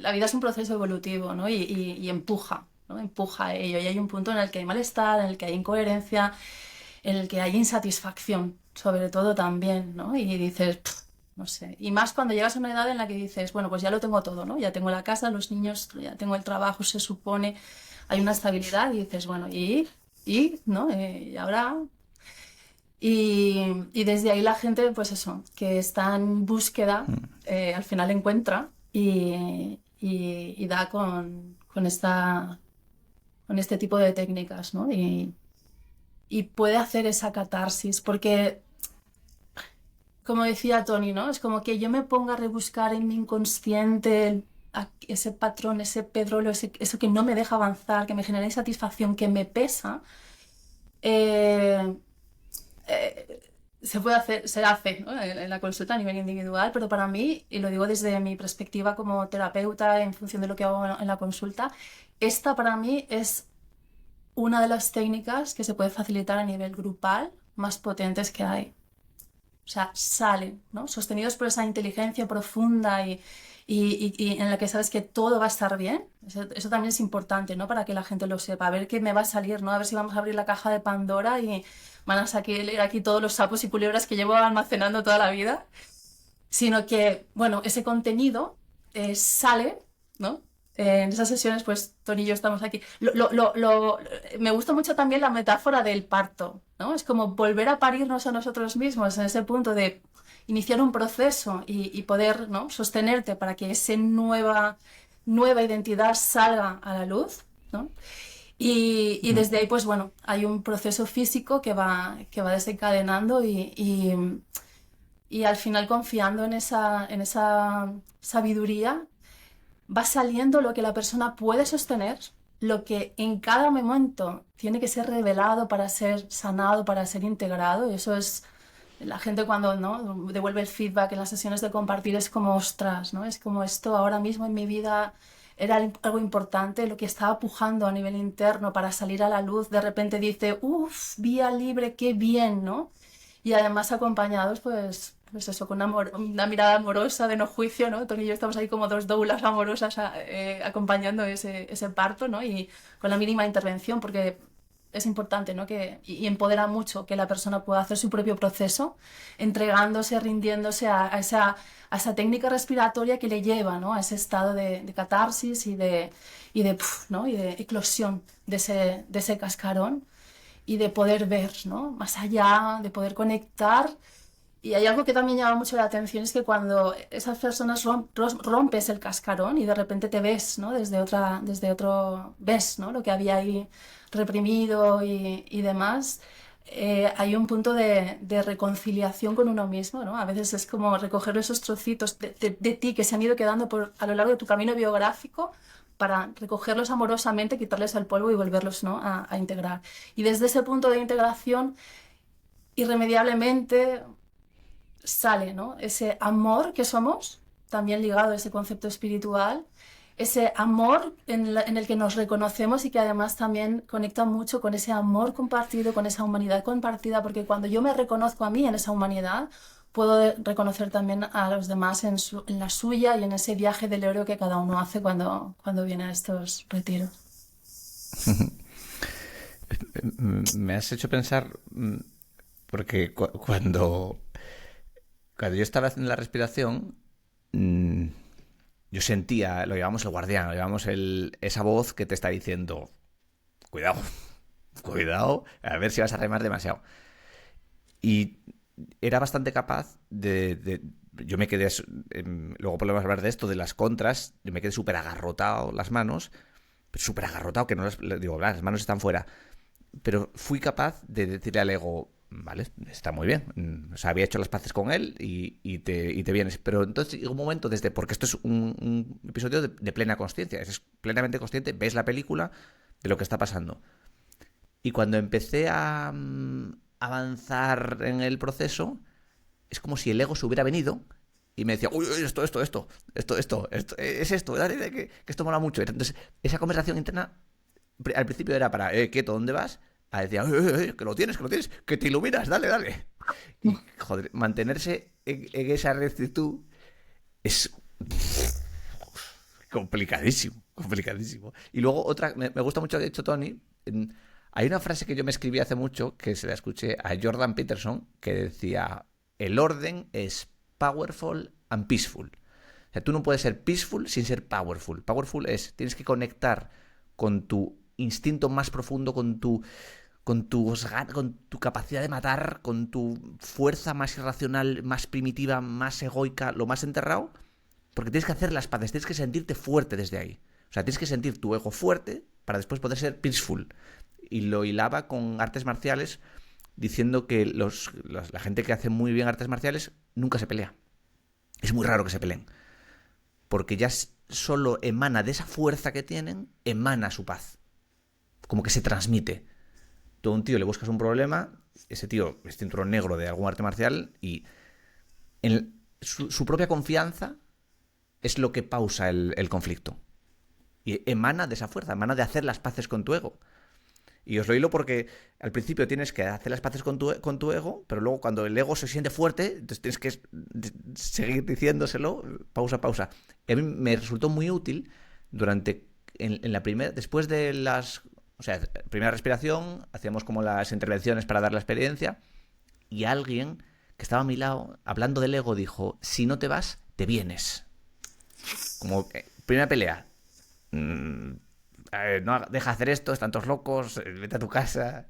la vida es un proceso evolutivo, ¿no? Y empuja, ¿no? Empuja a ello. Y hay un punto en el que hay malestar, en el que hay incoherencia, en el que hay insatisfacción, sobre todo también, ¿no? Y dices, no sé. Y más cuando llegas a una edad en la que dices, bueno, pues ya lo tengo todo, ¿no? Ya tengo la casa, los niños, ya tengo el trabajo, se supone, hay una estabilidad y dices, bueno, ¿no? Y ahora... Y desde ahí la gente, pues eso, que está en búsqueda, al final encuentra y da con este tipo de técnicas, ¿no? Y puede hacer esa catarsis, porque, como decía Tony, ¿no? Es como que yo me ponga a rebuscar en mi inconsciente ese patrón, ese pedrolo, eso que no me deja avanzar, que me genera insatisfacción, que me pesa. eh, Se puede hacer, se hace, ¿no? En la consulta a nivel individual, pero para mí, y lo digo desde mi perspectiva como terapeuta en función de lo que hago en la consulta, esta para mí es una de las técnicas que se puede facilitar a nivel grupal más potentes que hay. O sea, salen, ¿no? Sostenidos por esa inteligencia profunda y en la que sabes que todo va a estar bien. Eso también es importante, ¿no? Para que la gente lo sepa. A ver qué me va a salir, ¿no? A ver si vamos a abrir la caja de Pandora y van a sacar aquí todos los sapos y culebras que llevo almacenando toda la vida. Sino que, bueno, ese contenido sale, ¿no? En esas sesiones, pues Tony y yo estamos aquí. Me gusta mucho también la metáfora del parto, ¿no? Es como volver a parirnos a nosotros mismos en ese punto de iniciar un proceso y poder, ¿no? Sostenerte para que esa nueva identidad salga a la luz, ¿no? Y desde ahí, pues bueno, hay un proceso físico que va desencadenando y al final confiando en esa sabiduría va saliendo lo que la persona puede sostener, lo que en cada momento tiene que ser revelado para ser sanado, para ser integrado. Y eso es, la gente cuando, ¿no? devuelve el feedback en las sesiones de compartir es como, ostras, ¿no? Es como esto ahora mismo en mi vida era algo importante, lo que estaba pujando a nivel interno para salir a la luz, de repente dice, uff, vía libre, qué bien, ¿no? Y además acompañados, pues eso, con una mirada amorosa de no juicio, ¿no? Tony y yo estamos ahí como dos doulas amorosas acompañando ese parto, ¿no? Y con la mínima intervención, porque es importante, ¿no? Y empodera mucho que la persona pueda hacer su propio proceso, entregándose, rindiéndose a esa técnica respiratoria que le lleva, ¿no? A ese estado de catarsis ¿no? Y de eclosión de ese cascarón y de poder ver, ¿no? Más allá, de poder conectar. Y hay algo que también llama mucho la atención, es que cuando esas personas rompes el cascarón y de repente te ves, ¿no? Desde otro, ves, ¿no? Lo que había ahí reprimido y demás. Hay un punto de reconciliación con uno mismo, ¿no? A veces es como recoger esos trocitos de ti que se han ido quedando a lo largo de tu camino biográfico para recogerlos amorosamente, quitarles el polvo y volverlos, ¿no? a integrar. Y desde ese punto de integración, irremediablemente sale, ¿no? Ese amor que somos, también ligado a ese concepto espiritual, ese amor en el que nos reconocemos y que además también conecta mucho con ese amor compartido, con esa humanidad compartida, porque cuando yo me reconozco a mí en esa humanidad, puedo reconocer también a los demás en la suya y en ese viaje del héroe que cada uno hace cuando viene a estos retiros. Me has hecho pensar, porque cuando yo estaba haciendo la respiración, yo sentía, lo llamamos el guardián, lo llamamos esa voz que te está diciendo, cuidado, cuidado, a ver si vas a remar demasiado. Y era bastante capaz yo me quedé, luego podemos hablar de esto, de las contras, yo me quedé súper agarrotado las manos, súper agarrotado, que no digo, las manos están fuera, pero fui capaz de decirle al ego, vale, está muy bien, o sea, había hecho las paces con él y te vienes, pero entonces llega un momento porque esto es un episodio de plena consciencia, eres plenamente consciente, ves la película de lo que está pasando, y cuando empecé a avanzar en el proceso, es como si el ego se hubiera venido y me decía, uy, esto, es esto, dale, que esto mola mucho. Entonces, esa conversación interna al principio era para, quieto, ¿dónde vas? A decir, que lo tienes, que te iluminas, dale. Y, joder, mantenerse en esa rectitud es complicadísimo. Y luego otra, me gusta mucho lo que ha dicho Tony. Hay una frase que yo me escribí hace mucho, que se la escuché a Jordan Peterson, que decía, el orden es powerful and peaceful. O sea, tú no puedes ser peaceful sin ser powerful. Powerful tienes que conectar con tu instinto más profundo, con tu capacidad de matar, con tu fuerza más irracional, más primitiva, más egoica, lo más enterrado, porque tienes que hacer las paces, tienes que sentirte fuerte desde ahí. O sea, tienes que sentir tu ego fuerte para después poder ser peaceful. Y lo hilaba con artes marciales, diciendo que la gente que hace muy bien artes marciales nunca se pelea. Es muy raro que se peleen. Porque ya solo emana de esa fuerza que tienen, emana su paz. Como que se transmite. Tú a un tío le buscas un problema, ese tío es cinturón negro de algún arte marcial y su propia confianza es lo que pausa el conflicto. Y emana de esa fuerza, emana de hacer las paces con tu ego. Y os lo hilo porque al principio tienes que hacer las paces con tu ego, pero luego cuando el ego se siente fuerte, entonces tienes que seguir diciéndoselo, pausa. Y a mí me resultó muy útil en la primera, después de primera respiración, hacíamos como las intervenciones para dar la experiencia, y alguien que estaba a mi lado, hablando del ego, dijo: si no te vas, te vienes. Como primera pelea. No, deja hacer esto, están todos locos, vete a tu casa.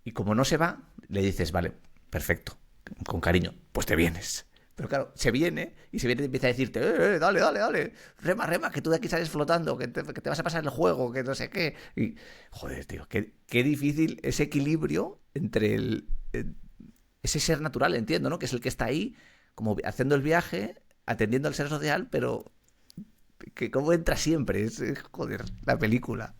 Y como no se va, le dices: vale, perfecto, con cariño, pues te vienes. Pero claro, se viene y empieza a decirte: dale, rema, que tú de aquí sales flotando, que te vas a pasar el juego, que no sé qué. Y, joder, tío, qué difícil ese equilibrio entre ese ser natural, entiendo, ¿no? Que es el que está ahí, como haciendo el viaje, atendiendo al ser social, pero que cómo entra siempre. Joder, la película.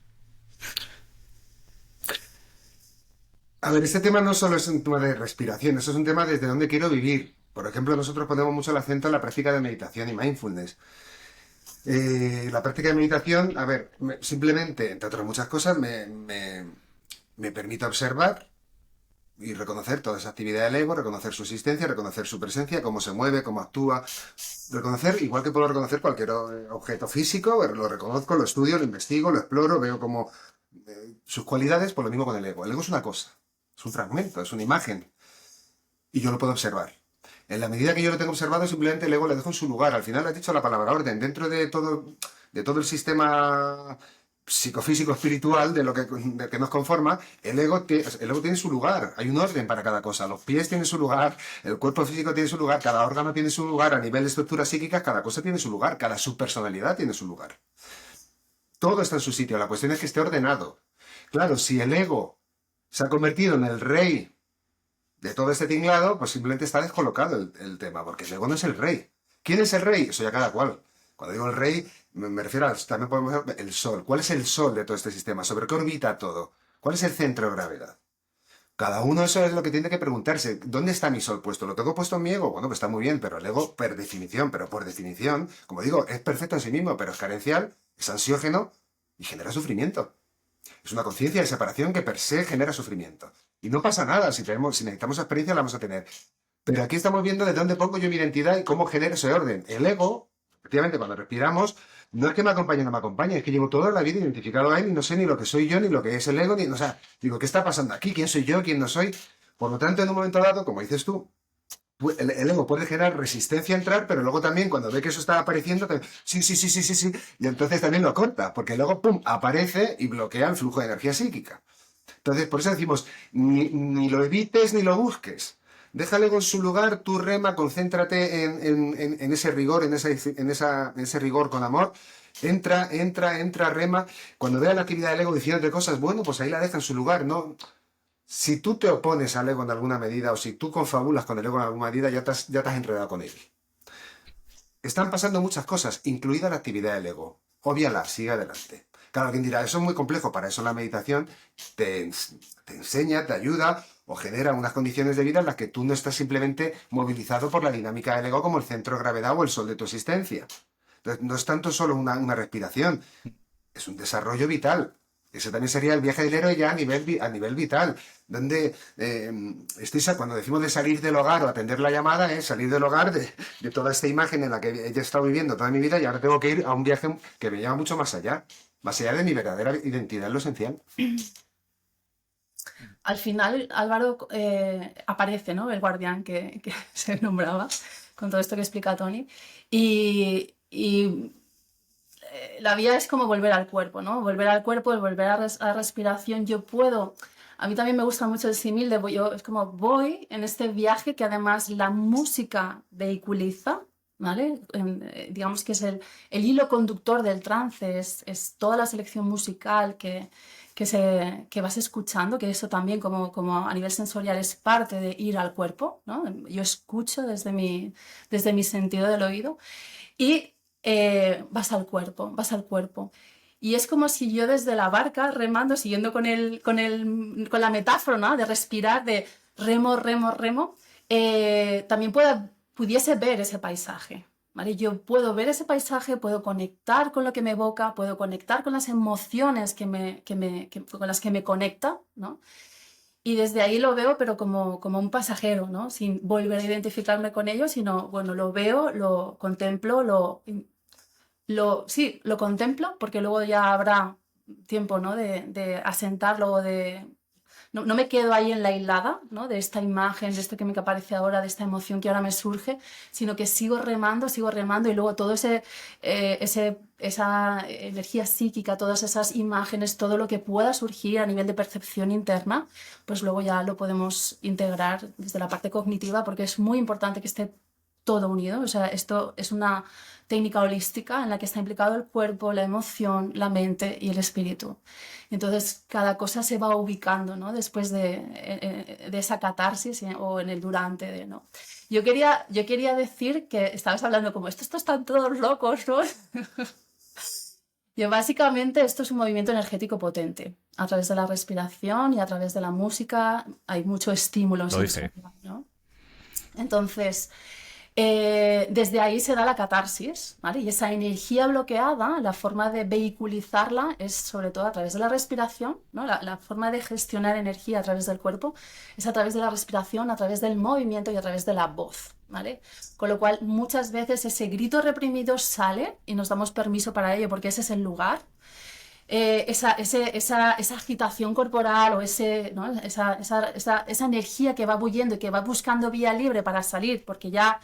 A ver, este tema no solo es un tema de respiración, eso es un tema desde dónde quiero vivir. Por ejemplo, nosotros ponemos mucho el acento en la práctica de meditación y mindfulness. La práctica de meditación, a ver, simplemente, entre otras muchas cosas, me permite observar y reconocer toda esa actividad del ego, reconocer su existencia, reconocer su presencia, cómo se mueve, cómo actúa. Reconocer, igual que puedo reconocer cualquier objeto físico, lo reconozco, lo estudio, lo investigo, lo exploro, veo como sus cualidades, por lo mismo con el ego. El ego es una cosa, es un fragmento, es una imagen, y yo lo puedo observar. En la medida que yo lo tengo observado, simplemente el ego le dejo en su lugar. Al final has dicho la palabra orden. Dentro de todo el sistema psicofísico espiritual de que nos conforma, el ego tiene su lugar. Hay un orden para cada cosa. Los pies tienen su lugar, el cuerpo físico tiene su lugar, cada órgano tiene su lugar. A nivel de estructuras psíquicas, cada cosa tiene su lugar, cada subpersonalidad tiene su lugar. Todo está en su sitio. La cuestión es que esté ordenado. Claro, si el ego se ha convertido en el rey de todo este tinglado, pues simplemente está descolocado el tema, porque el ego no es el rey. ¿Quién es el rey? Eso ya cada cual. Cuando digo el rey, me refiero también podemos ver el sol. ¿Cuál es el sol de todo este sistema? ¿Sobre qué orbita todo? ¿Cuál es el centro de gravedad? Cada uno eso es lo que tiene que preguntarse. ¿Dónde está mi sol puesto? ¿Lo tengo puesto en mi ego? Bueno, pues está muy bien, pero el ego, por definición, como digo, es perfecto en sí mismo, pero es carencial, es ansiógeno y genera sufrimiento. Es una conciencia de separación que per se genera sufrimiento. Y no pasa nada, si necesitamos experiencia la vamos a tener. Pero aquí estamos viendo de dónde pongo yo mi identidad y cómo genero ese orden. El ego, efectivamente, cuando respiramos, no es que me acompañe o no me acompañe, es que llevo toda la vida identificado a él y no sé ni lo que soy yo, ni lo que es el ego, o sea, digo, ¿qué está pasando aquí? ¿Quién soy yo? ¿Quién no soy? Por lo tanto, en un momento dado, como dices tú, el ego puede generar resistencia a entrar, pero luego también cuando ve que eso está apareciendo, sí, y entonces también lo corta, porque el ego, pum, aparece y bloquea el flujo de energía psíquica. Entonces, por eso decimos, ni lo evites ni lo busques. Deja el ego en su lugar, tú rema, concéntrate en ese rigor, en ese rigor con amor. Entra, rema. Cuando vea la actividad del ego diciéndote cosas, bueno, pues ahí la deja en su lugar, ¿no? Si tú te opones al ego en alguna medida o si tú confabulas con el ego en alguna medida, ya te has enredado con él. Están pasando muchas cosas, incluida la actividad del ego. Óbviala, sigue adelante. Claro, alguien dirá, eso es muy complejo, para eso la meditación te enseña, te ayuda o genera unas condiciones de vida en las que tú no estás simplemente movilizado por la dinámica del ego como el centro de gravedad o el sol de tu existencia. Entonces, no es tanto solo una respiración, es un desarrollo vital. Ese también sería el viaje del héroe ya a nivel vital, donde cuando decimos de salir del hogar o atender la llamada, es salir del hogar de toda esta imagen en la que he estado viviendo toda mi vida y ahora tengo que ir a un viaje que me lleva mucho más allá de mi verdadera identidad, lo esencial. Al final, Álvaro, aparece, ¿no? El guardián que se nombraba. con todo esto que explica Tony. Y la vía es como volver al cuerpo, ¿no? Volver al cuerpo, el volver a la respiración. Yo puedo... A mí también me gusta mucho el símil de yo, es como voy en este viaje que además la música vehiculiza, ¿vale? Digamos que es el hilo conductor del trance, es toda la selección musical que vas escuchando, que eso también como a nivel sensorial es parte de ir al cuerpo, ¿no? Yo escucho desde mi sentido del oído y vas al cuerpo, vas al cuerpo. Y es como si yo desde la barca, remando, siguiendo con la metáfora, ¿no? De respirar, de remo, remo, remo, también pudiese ver ese paisaje, ¿vale? Yo puedo ver ese paisaje, puedo conectar con lo que me evoca, puedo conectar con las emociones con las que me conecta, ¿no? Y desde ahí lo veo, pero como un pasajero, ¿no? Sin volver a identificarme con ello, sino, bueno, lo veo, lo contemplo, sí, lo contemplo, porque luego ya habrá tiempo, ¿no? de asentarlo, no me quedo ahí en la hilada, ¿no? De esta imagen, de esto que me aparece ahora, de esta emoción que ahora me surge, sino que sigo remando y luego todo esa energía psíquica, todas esas imágenes, todo lo que pueda surgir a nivel de percepción interna, pues luego ya lo podemos integrar desde la parte cognitiva, porque es muy importante que esté todo unido. O sea, esto es una técnica holística en la que está implicado el cuerpo, la emoción, la mente y el espíritu. Entonces, cada cosa se va ubicando, ¿no? Después de esa catarsis o en el durante, ¿no? Yo quería decir que estabas hablando como, estos están todos locos, ¿no? Básicamente esto es un movimiento energético potente. A través de la respiración y a través de la música hay mucho estímulo sensorial, ¿no? Entonces... desde ahí se da la catarsis, ¿vale? Y esa energía bloqueada, la forma de vehiculizarla es sobre todo a través de la respiración, ¿no? La forma de gestionar energía a través del cuerpo es a través de la respiración, a través del movimiento y a través de la voz, ¿vale? Con lo cual muchas veces ese grito reprimido sale y nos damos permiso para ello porque ese es el lugar. Esa agitación corporal o ¿no? esa energía que va bulliendo y que va buscando vía libre para salir porque ya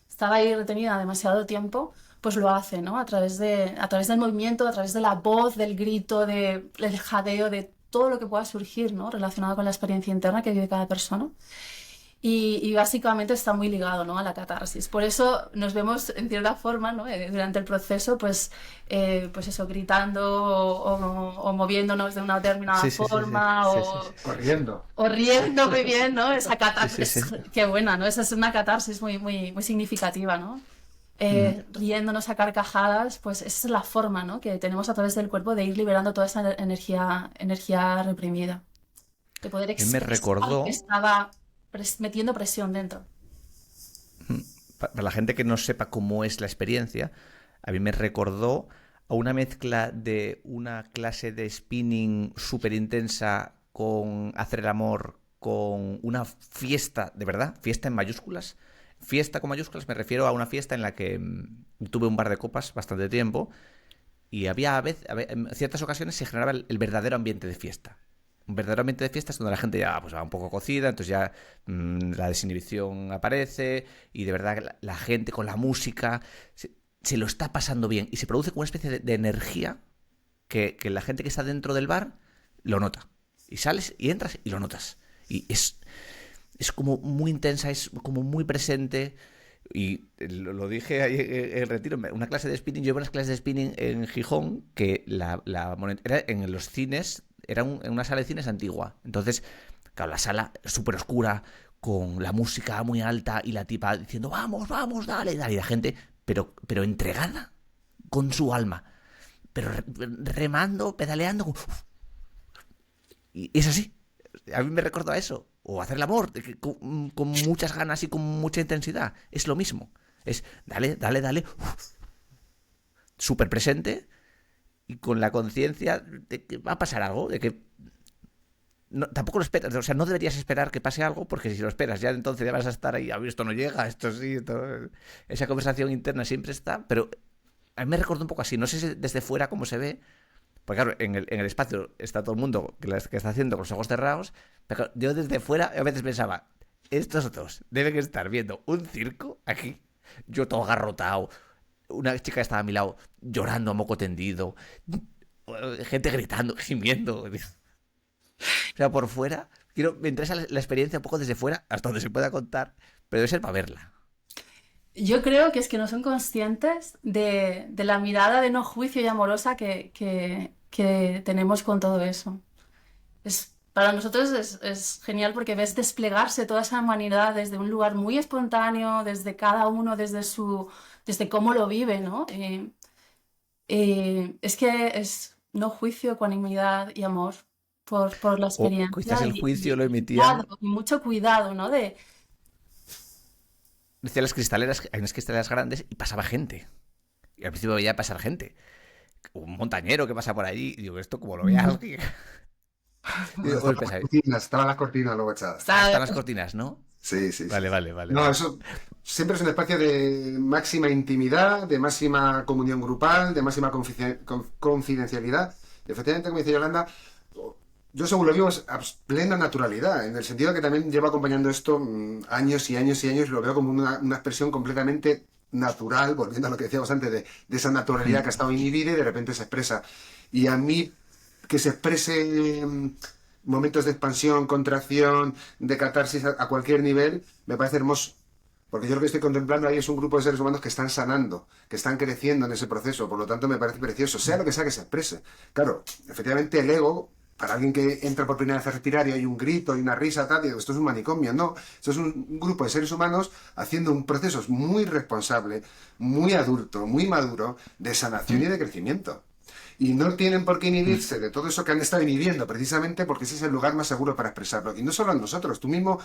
estaba ahí retenida demasiado tiempo, pues lo hace, ¿no? A través del movimiento, a través de la voz, del grito, del jadeo, de todo lo que pueda surgir, ¿no? Relacionado con la experiencia interna que vive cada persona. Y básicamente está muy ligado, ¿no? A la catarsis. Por eso nos vemos en cierta forma, ¿no? Durante el proceso, pues eso, gritando o moviéndonos de una determinada forma o riendo. O riendo muy bien, ¿no? Esa catarsis, Sí. qué buena, ¿no? Esa es una catarsis muy, muy, muy significativa, ¿no? Riéndonos a carcajadas, pues esa es la forma, ¿no? Que tenemos a través del cuerpo de ir liberando toda esa energía reprimida. De poder expresar Me recordó... que estaba metiendo presión dentro. Para la gente que no sepa cómo es la experiencia, a mí me recordó a una mezcla de una clase de spinning súper intensa con hacer el amor, con una fiesta, de verdad, fiesta en mayúsculas. Fiesta con mayúsculas me refiero a una fiesta en la que tuve un bar de copas bastante tiempo y en ciertas ocasiones se generaba el verdadero ambiente de fiesta. Un verdadero ambiente de fiestas donde la gente ya pues, va un poco cocida, entonces ya la desinhibición aparece y de verdad la gente con la música se lo está pasando bien y se produce como una especie de energía que la gente que está dentro del bar lo nota. Y sales y entras y lo notas. Y es como muy intensa, es como muy presente. Y lo dije ahí en el retiro, una clase de spinning, yo llevo unas clases de spinning en Gijón que era en los cines, era en una sala de cines antigua. Entonces, claro, la sala súper oscura, con la música muy alta y la tipa diciendo, vamos, vamos, dale, dale. Y la gente, pero entregada con su alma, pero remando, pedaleando. Y es así. A mí me recuerda a eso. O hacer el amor con muchas ganas y con mucha intensidad. Es lo mismo. Es dale, dale, dale. Súper presente y con la conciencia de que va a pasar algo, de que tampoco lo esperas, o sea, no deberías esperar que pase algo, porque si lo esperas ya entonces ya vas a estar ahí, a ver, esto no llega, esto sí, esa conversación interna siempre está, pero a mí me recuerda un poco así, no sé si desde fuera cómo se ve, porque claro, en el espacio está todo el mundo que está haciendo con los ojos cerrados, pero claro, yo desde fuera a veces pensaba, estos dos deben estar viendo un circo aquí, Yo todo agarrotado. Una chica que estaba a mi lado llorando a moco tendido. Gente gritando, gimiendo. O sea, por fuera, me interesa la experiencia un poco desde fuera, hasta donde se pueda contar, pero debe ser para verla. Yo creo que es que no son conscientes de la mirada de no juicio y amorosa que tenemos con todo eso. Para nosotros es genial porque ves desplegarse toda esa humanidad desde un lugar muy espontáneo, desde cada uno, desde cómo lo vive, ¿no? Es que es no juicio, ecuanimidad y amor por la O experiencia quizás el juicio lo emitían. cuidado, y mucho cuidado, ¿no? Decía las cristaleras, hay unas cristaleras grandes y pasaba gente. Y al principio veía pasar gente. Un montañero que pasa por allí. Y digo, esto como lo veas. Y digo, Estaban las cortinas luego echadas. Están las cortinas, ¿no? Sí, sí, sí. Vale. No, eso siempre es un espacio de máxima intimidad, de máxima comunión grupal, de máxima confidencialidad. Y efectivamente, como dice Yolanda, yo según lo vivo es plena naturalidad, en el sentido que también llevo acompañando esto años y años y años, y lo veo como una expresión completamente natural, volviendo a lo que decíamos antes, de esa naturalidad que ha estado inhibida y de repente se expresa. Y a mí, que se exprese momentos de expansión, contracción, de catarsis a cualquier nivel, me parece hermoso. Porque yo lo que estoy contemplando ahí es un grupo de seres humanos que están sanando, que están creciendo en ese proceso, por lo tanto me parece precioso, sea lo que sea que se exprese. Claro, efectivamente el ego, para alguien que entra por primera vez a respirar y hay un grito y una risa, tal, y digo, esto es un manicomio, no, esto es un grupo de seres humanos haciendo un proceso muy responsable, muy adulto, muy maduro, de sanación y de crecimiento. Y no tienen por qué inhibirse de todo eso que han estado inhibiendo, precisamente porque ese es el lugar más seguro para expresarlo. Y no solo a nosotros, tú mismo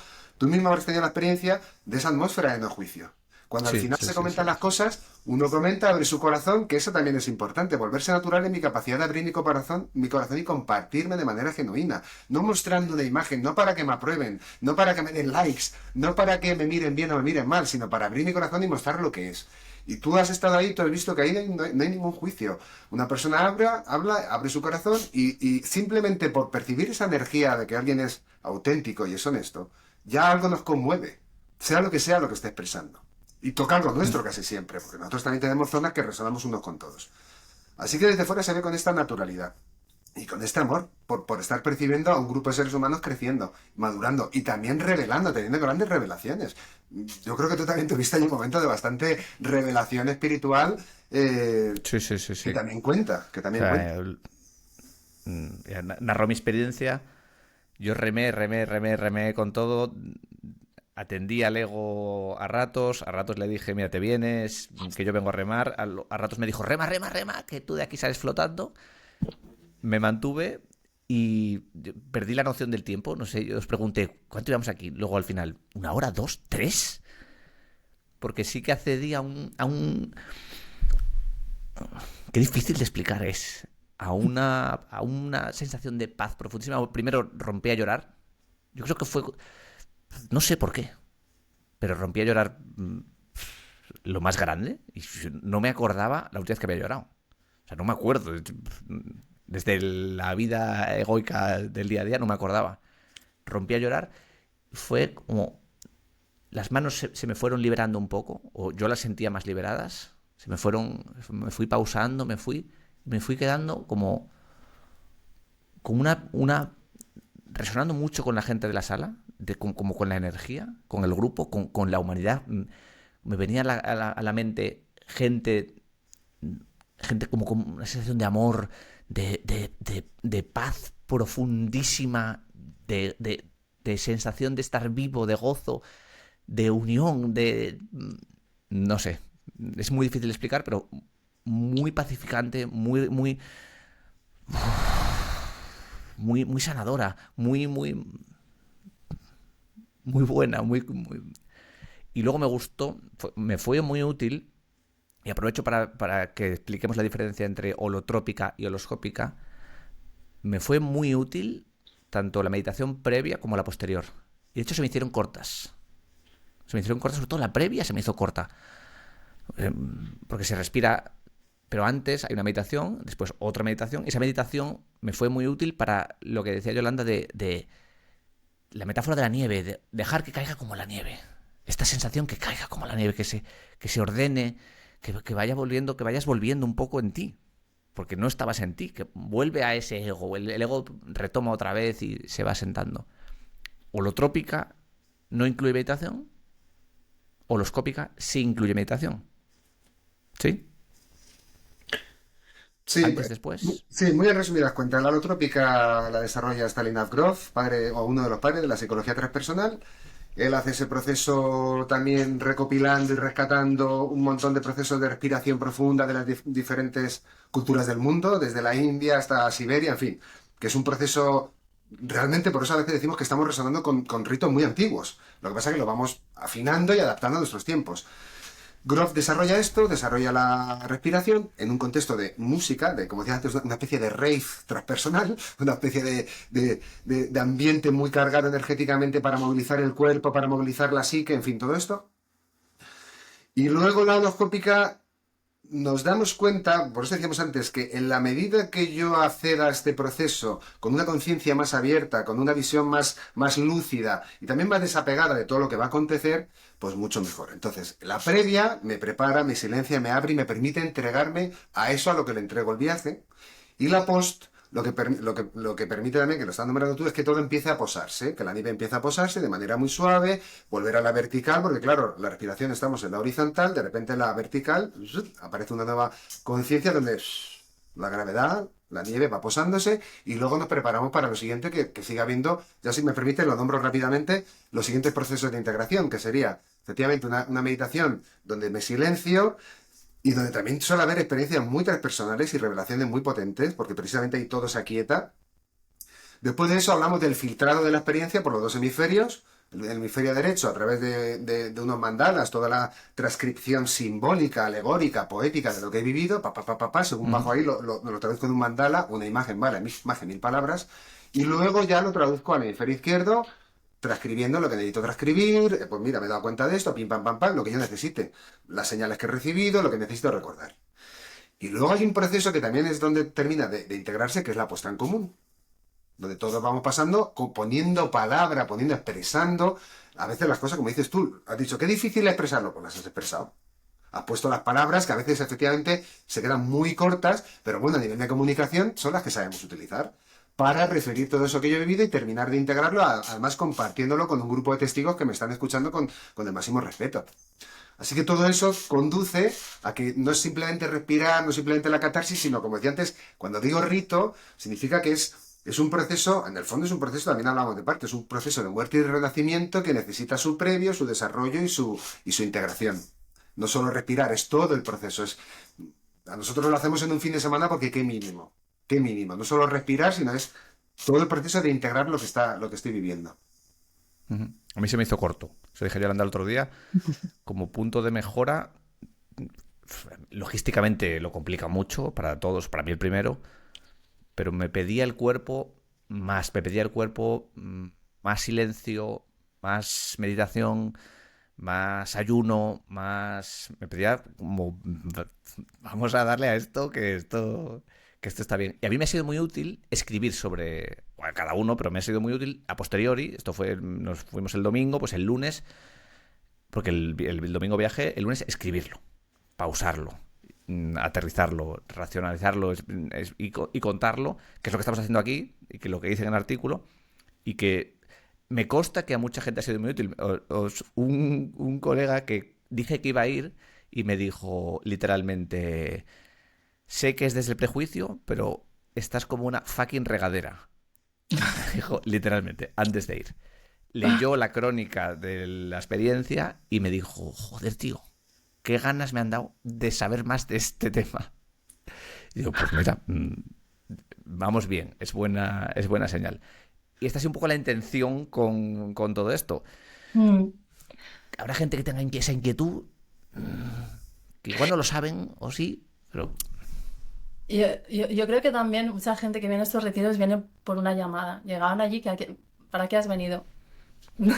habrás tenido la experiencia de esa atmósfera de no juicio. Cuando al final se comentan las cosas, uno comenta, abre su corazón, que eso también es importante, volverse natural en mi capacidad de abrir mi corazón y compartirme de manera genuina, no mostrando una imagen, no para que me aprueben, no para que me den likes, no para que me miren bien o me miren mal, sino para abrir mi corazón y mostrar lo que es. Y tú has estado ahí, tú has visto que ahí no hay ningún juicio. Una persona habla, abre su corazón y simplemente por percibir esa energía de que alguien es auténtico y es honesto, ya algo nos conmueve, sea lo que esté expresando. Y toca algo nuestro casi siempre, porque nosotros también tenemos zonas que resonamos unos con todos. Así que desde fuera se ve con esta naturalidad y con este amor por estar percibiendo a un grupo de seres humanos creciendo, madurando y también revelando, teniendo grandes revelaciones. Yo creo que tú también tuviste ahí un momento de bastante revelación espiritual Sí. que también cuenta. Narró mi experiencia. Yo remé con todo. Atendí al ego a ratos le dije, mira, te vienes, que yo vengo a remar. A ratos me dijo, rema, que tú de aquí sales flotando. Me mantuve y perdí la noción del tiempo. No sé, yo os pregunté, ¿cuánto íbamos aquí? Luego al final, ¿1 hora, 2, 3? Porque sí que accedí a un... Qué difícil de explicar es. A una sensación de paz profundísima. Primero rompí a llorar. Yo creo que fue... No sé por qué. Pero rompí a llorar lo más grande. Y no me acordaba la última vez que había llorado. O sea, no me acuerdo. Desde la vida egoica del día a día no me acordaba. Rompí a llorar. Fue como... Las manos se me fueron liberando un poco. O yo las sentía más liberadas. Me fui pausando, me fui quedando como una resonando mucho con la gente de la sala, como con la energía, con el grupo, con la humanidad. Me venía a la mente gente como con una sensación de amor, de paz profundísima, de sensación de estar vivo, de gozo, de unión, no sé. Es muy difícil de explicar, pero muy pacificante, muy sanadora, muy buena, Y luego me gustó, me fue muy útil, y aprovecho para que expliquemos la diferencia entre holotrópica y holoscópica. Me fue muy útil tanto la meditación previa como la posterior. Y de hecho se me hicieron cortas, sobre todo la previa se me hizo corta. Porque se respira, pero antes hay una meditación, después otra meditación. Esa meditación me fue muy útil para lo que decía Yolanda de la metáfora de la nieve, de dejar que caiga como la nieve. esta sensación que caiga como la nieve, que se ordene, que vayas volviendo un poco en ti, porque no estabas en ti, que vuelve a ese ego, el ego retoma otra vez y se va sentando. Holotrópica no incluye meditación, holoscópica sí incluye meditación. ¿Sí? Sí, Antes, después. sí, muy en resumidas cuentas. La holotrópica la desarrolla Stanislav Grof, padre o uno de los padres de la psicología transpersonal. Él hace ese proceso también recopilando y rescatando un montón de procesos de respiración profunda de las diferentes culturas del mundo, desde la India hasta Siberia, en fin, que es un proceso realmente, por eso a veces decimos que estamos resonando con ritos muy antiguos. Lo que pasa es que lo vamos afinando y adaptando a nuestros tiempos. Grof desarrolla esto, desarrolla la respiración en un contexto de música, de, como decía antes, una especie de rave transpersonal, una especie de ambiente muy cargado energéticamente para movilizar el cuerpo, para movilizar la psique, en fin, todo esto. Y luego la holoscópica nos damos cuenta, por eso decíamos antes, que en la medida que yo acceda a este proceso con una conciencia más abierta, con una visión más lúcida y también más desapegada de todo lo que va a acontecer, pues mucho mejor. Entonces, la previa me prepara, me silencia, me abre y me permite entregarme a eso a lo que le entrego el viaje. Y la post, lo que permite también, que lo estás nombrando tú, es que todo empiece a posarse, que la nieve empiece a posarse de manera muy suave, volver a la vertical, porque claro, la respiración estamos en la horizontal, de repente en la vertical aparece una nueva conciencia donde la gravedad, la nieve va posándose y luego nos preparamos para lo siguiente que siga habiendo, ya si me permite lo nombro rápidamente, los siguientes procesos de integración, que sería efectivamente una meditación donde me silencio, y donde también suele haber experiencias muy transpersonales y revelaciones muy potentes, porque precisamente ahí todo se aquieta. Después de eso hablamos del filtrado de la experiencia por los dos hemisferios. El hemisferio derecho a través de unos mandalas, toda la transcripción simbólica, alegórica, poética de lo que he vivido, según bajo ahí lo traduzco en un mandala, una imagen, vale, imagen, 1000 palabras, y luego ya lo traduzco al hemisferio izquierdo, transcribiendo lo que necesito transcribir, pues mira, me he dado cuenta de esto, pim, pam, pam, pam, lo que yo necesite, las señales que he recibido, lo que necesito recordar. Y luego hay un proceso que también es donde termina de integrarse, que es la puesta en común, donde todos vamos pasando, poniendo palabra, expresando, a veces las cosas, como dices tú, has dicho, qué difícil es expresarlo, pues las has expresado. Has puesto las palabras que a veces efectivamente se quedan muy cortas, pero bueno, a nivel de comunicación son las que sabemos utilizar para referir todo eso que yo he vivido y terminar de integrarlo, además compartiéndolo con un grupo de testigos que me están escuchando con el máximo respeto. Así que todo eso conduce a que no es simplemente respirar, no es simplemente la catarsis, sino, como decía antes, cuando digo rito, significa que es un proceso, en el fondo es un proceso, también hablamos de parte, es un proceso de muerte y de renacimiento que necesita su previo, su desarrollo y su integración. No solo respirar, es todo el proceso. A nosotros lo hacemos en un fin de semana porque qué mínimo. Qué mínimo. No solo respirar, sino es todo el proceso de integrar lo que estoy viviendo. A mí se me hizo corto. Se lo dije yo a Yolanda el otro día. Como punto de mejora, logísticamente lo complica mucho para todos, para mí el primero, pero me pedía el cuerpo más silencio, más meditación, más ayuno, me pedía como vamos a darle a esto, que esto está bien. Y a mí me ha sido muy útil escribir sobre, bueno, cada uno, pero me ha sido muy útil a posteriori. Nos fuimos el domingo, pues el lunes, porque el domingo viajé, el lunes escribirlo, pausarlo, aterrizarlo, racionalizarlo y contarlo, que es lo que estamos haciendo aquí, y que lo que dice en el artículo, y que me consta que a mucha gente ha sido muy útil. Un colega que dije que iba a ir y me dijo literalmente: sé que es desde el prejuicio, pero estás como una fucking regadera. Dijo literalmente, antes de ir. Leyó la crónica de la experiencia y me dijo: joder, tío, qué ganas me han dado de saber más de este tema. Y digo, pues mira, vamos bien, es buena señal. Y esta es un poco la intención con todo esto. Habrá gente que tenga esa inquietud, que igual no lo saben, o sí, pero... Yo creo que también mucha gente que viene a estos retiros viene por una llamada. Llegaban allí, ¿para qué has venido? No,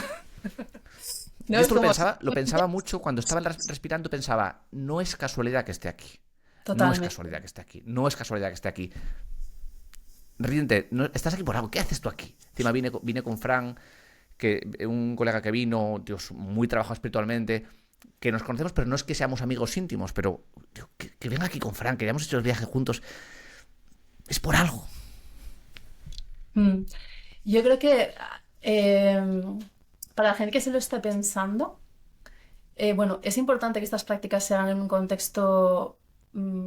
esto lo pensaba mucho cuando estaba respirando, pensaba, no es casualidad que esté aquí. Totalmente. No es casualidad que esté aquí. No es casualidad que esté aquí. Ríete, estás aquí por algo. ¿Qué haces tú aquí? Encima vine con Fran, que un colega que vino, Dios, muy trabajado espiritualmente, que nos conocemos, pero no es que seamos amigos íntimos, pero tío, que venga aquí con Fran, que hayamos hecho el viaje juntos, es por algo. Mm. Yo creo que para la gente que se lo está pensando, bueno, es importante que estas prácticas se hagan en un contexto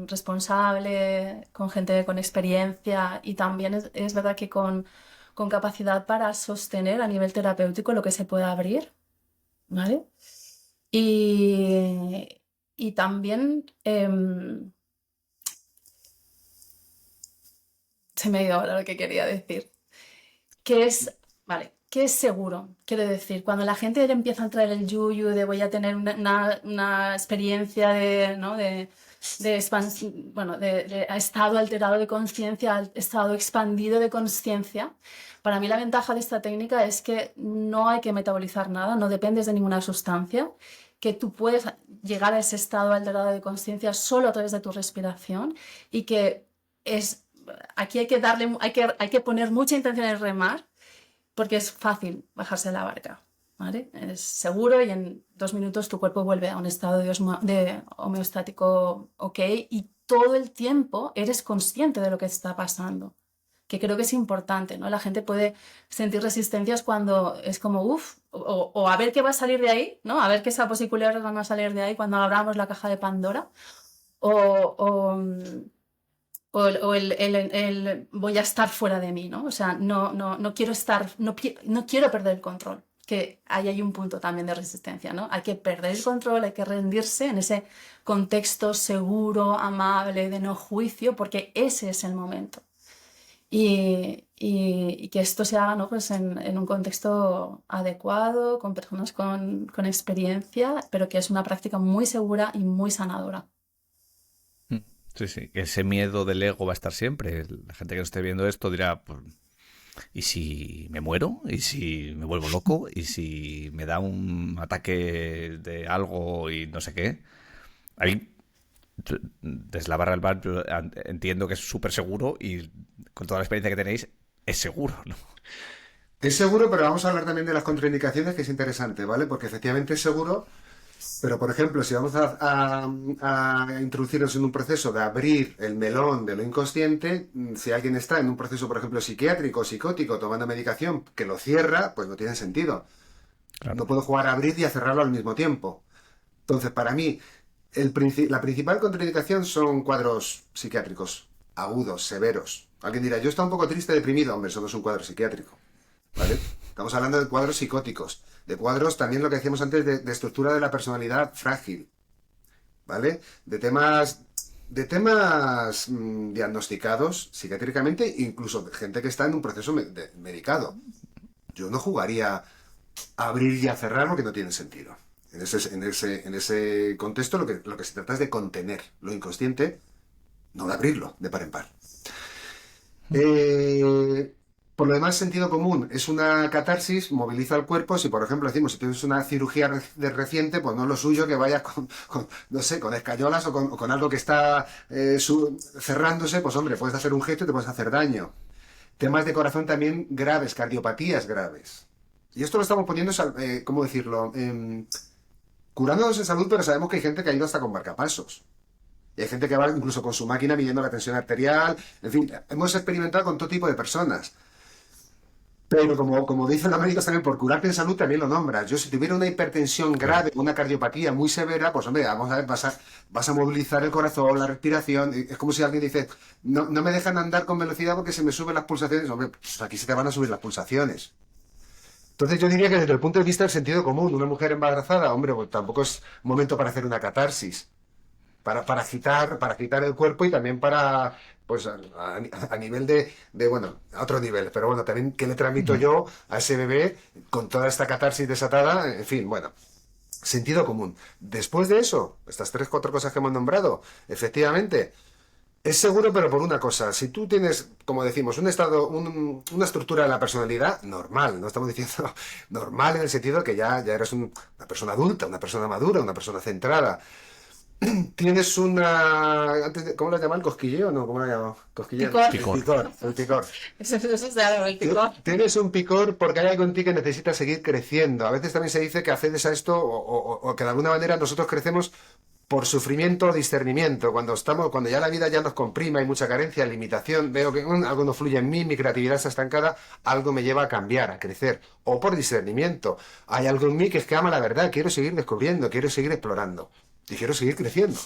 responsable, con gente con experiencia y también es verdad que con capacidad para sostener a nivel terapéutico lo que se pueda abrir, ¿vale? Y también se me ha ido ahora lo que quería decir. Que es, vale, ¿qué es seguro? Quiero decir, cuando la gente empieza a entrar el yuyu de voy a tener una experiencia de, ¿no? Bueno, de estado alterado de conciencia, estado expandido de conciencia, para mí la ventaja de esta técnica es que no hay que metabolizar nada, no dependes de ninguna sustancia, que tú puedes llegar a ese estado alterado de conciencia solo a través de tu respiración y que es... Aquí hay que poner mucha intención en remar porque es fácil bajarse de la barca, ¿vale? Es seguro y en 2 minutos tu cuerpo vuelve a un estado de homeostático ok y todo el tiempo eres consciente de lo que está pasando, que creo que es importante, ¿no? La gente puede sentir resistencias cuando es como uff, o a ver qué va a salir de ahí, ¿no? A ver qué sapos y culebras van a salir de ahí cuando abramos la caja de Pandora o el voy a estar fuera de mí, ¿no? O sea, no quiero estar, no quiero perder el control, que ahí hay un punto también de resistencia, ¿no? Hay que perder el control, hay que rendirse en ese contexto seguro, amable, de no juicio, porque ese es el momento. Y que esto se haga, ¿no? Pues en un contexto adecuado, con personas con experiencia, pero que es una práctica muy segura y muy sanadora. Sí, sí, ese miedo del ego va a estar siempre. La gente que no esté viendo esto dirá, pues, ¿y si me muero? ¿Y si me vuelvo loco? ¿Y si me da un ataque de algo y no sé qué? Ahí, desde la barra del bar, yo entiendo que es súper seguro y con toda la experiencia que tenéis, es seguro, ¿no? Es seguro, pero vamos a hablar también de las contraindicaciones, que es interesante, ¿vale? Porque efectivamente es seguro. Pero, por ejemplo, si vamos a introducirnos en un proceso de abrir el melón de lo inconsciente, si alguien está en un proceso, por ejemplo, psiquiátrico o psicótico, tomando medicación que lo cierra, pues no tiene sentido. Claro. No puedo jugar a abrir y a cerrarlo al mismo tiempo. Entonces, para mí, la principal contraindicación son cuadros psiquiátricos agudos, severos. Alguien dirá, yo estoy un poco triste, deprimido. Hombre, eso no es un cuadro psiquiátrico, ¿vale? Estamos hablando de cuadros psicóticos, de cuadros también lo que decíamos antes de estructura de la personalidad frágil, ¿vale? De temas diagnosticados psiquiátricamente, incluso de gente que está en un proceso medicado. Yo no jugaría a abrir y a cerrar porque no tiene sentido. En ese contexto lo que se trata es de contener lo inconsciente, no de abrirlo de par en par. Por lo demás, sentido común es una catarsis, moviliza el cuerpo. Si, por ejemplo, decimos, si tienes una cirugía reciente, pues no es lo suyo que vayas no sé, con escayolas o con algo que está cerrándose, pues hombre, puedes hacer un gesto y te puedes hacer daño. Temas de corazón también graves, cardiopatías graves. Y esto lo estamos poniendo, ¿cómo decirlo? Curándonos en salud, pero sabemos que hay gente que ha ido hasta con marcapasos. Y hay gente que va incluso con su máquina midiendo la tensión arterial. En fin, hemos experimentado con todo tipo de personas. Pero como dicen los médicos también, por curarte en salud también lo nombras. Yo si tuviera una hipertensión grave, una cardiopatía muy severa, pues hombre, vamos a ver, vas a movilizar el corazón, la respiración. Es como si alguien dice, no me dejan andar con velocidad porque se me suben las pulsaciones. Hombre, pues aquí se te van a subir las pulsaciones. Entonces yo diría que desde el punto de vista del sentido común, una mujer embarazada, hombre, pues tampoco es momento para hacer una catarsis. Para agitar el cuerpo y también para, pues a nivel bueno, a otro nivel, pero bueno, también qué le transmito yo a ese bebé con toda esta catarsis desatada, en fin, bueno, sentido común. Después de eso, estas 3, 4 cosas que hemos nombrado, efectivamente, es seguro, pero por una cosa, si tú tienes, como decimos, un estado, una estructura de la personalidad normal, no estamos diciendo normal en el sentido que ya eres una persona adulta, una persona madura, una persona centrada. tienes una... ¿Cómo lo llaman? ¿Cosquilleo? No, ¿cómo lo llaman? Cosquilleo. Picor. El Picor. picor, el picor. Eso es de algo, el picor. Tienes un picor porque hay algo en ti que necesita seguir creciendo. A veces también se dice que accedes a esto o que de alguna manera nosotros crecemos por sufrimiento o discernimiento. Cuando ya la vida ya nos comprime, hay mucha carencia, limitación, veo que algo no fluye en mí, mi creatividad está estancada, algo me lleva a cambiar, a crecer. O por discernimiento. Hay algo en mí que es que ama la verdad, quiero seguir descubriendo, quiero seguir explorando y quiero seguir creciendo.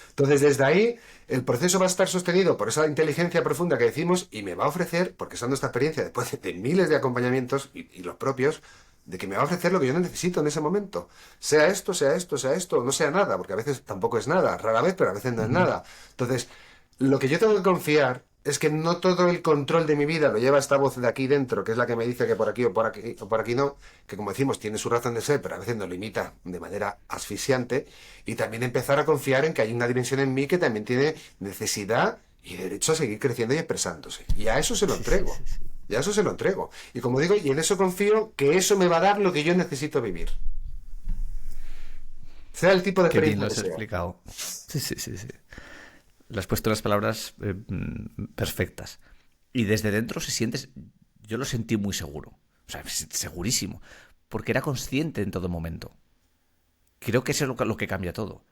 Entonces, desde ahí, el proceso va a estar sostenido por esa inteligencia profunda que decimos y me va a ofrecer, porque está nuestra experiencia después de miles de acompañamientos y los propios, de que me va a ofrecer lo que yo necesito en ese momento. Sea esto, sea esto, sea esto, o no sea nada, porque a veces tampoco es nada, rara vez, pero a veces no es nada. Entonces, lo que yo tengo que confiar es que no todo el control de mi vida lo lleva esta voz de aquí dentro, que es la que me dice que por aquí o por aquí o por aquí no, que como decimos tiene su razón de ser, pero a veces nos limita de manera asfixiante, y también empezar a confiar en que hay una dimensión en mí que también tiene necesidad y derecho a seguir creciendo y expresándose. Y a eso se lo entrego. Y a eso se lo entrego. Y como digo, y en eso confío que eso me va a dar lo que yo necesito vivir. Sea el tipo de Qué bien experiencia lo que has sea. explicado. Sí, sí, sí, sí. Le has puesto las palabras perfectas. Y desde dentro se siente... Yo lo sentí muy seguro. O sea, segurísimo. Porque era consciente en todo momento. Creo que eso es lo que cambia todo.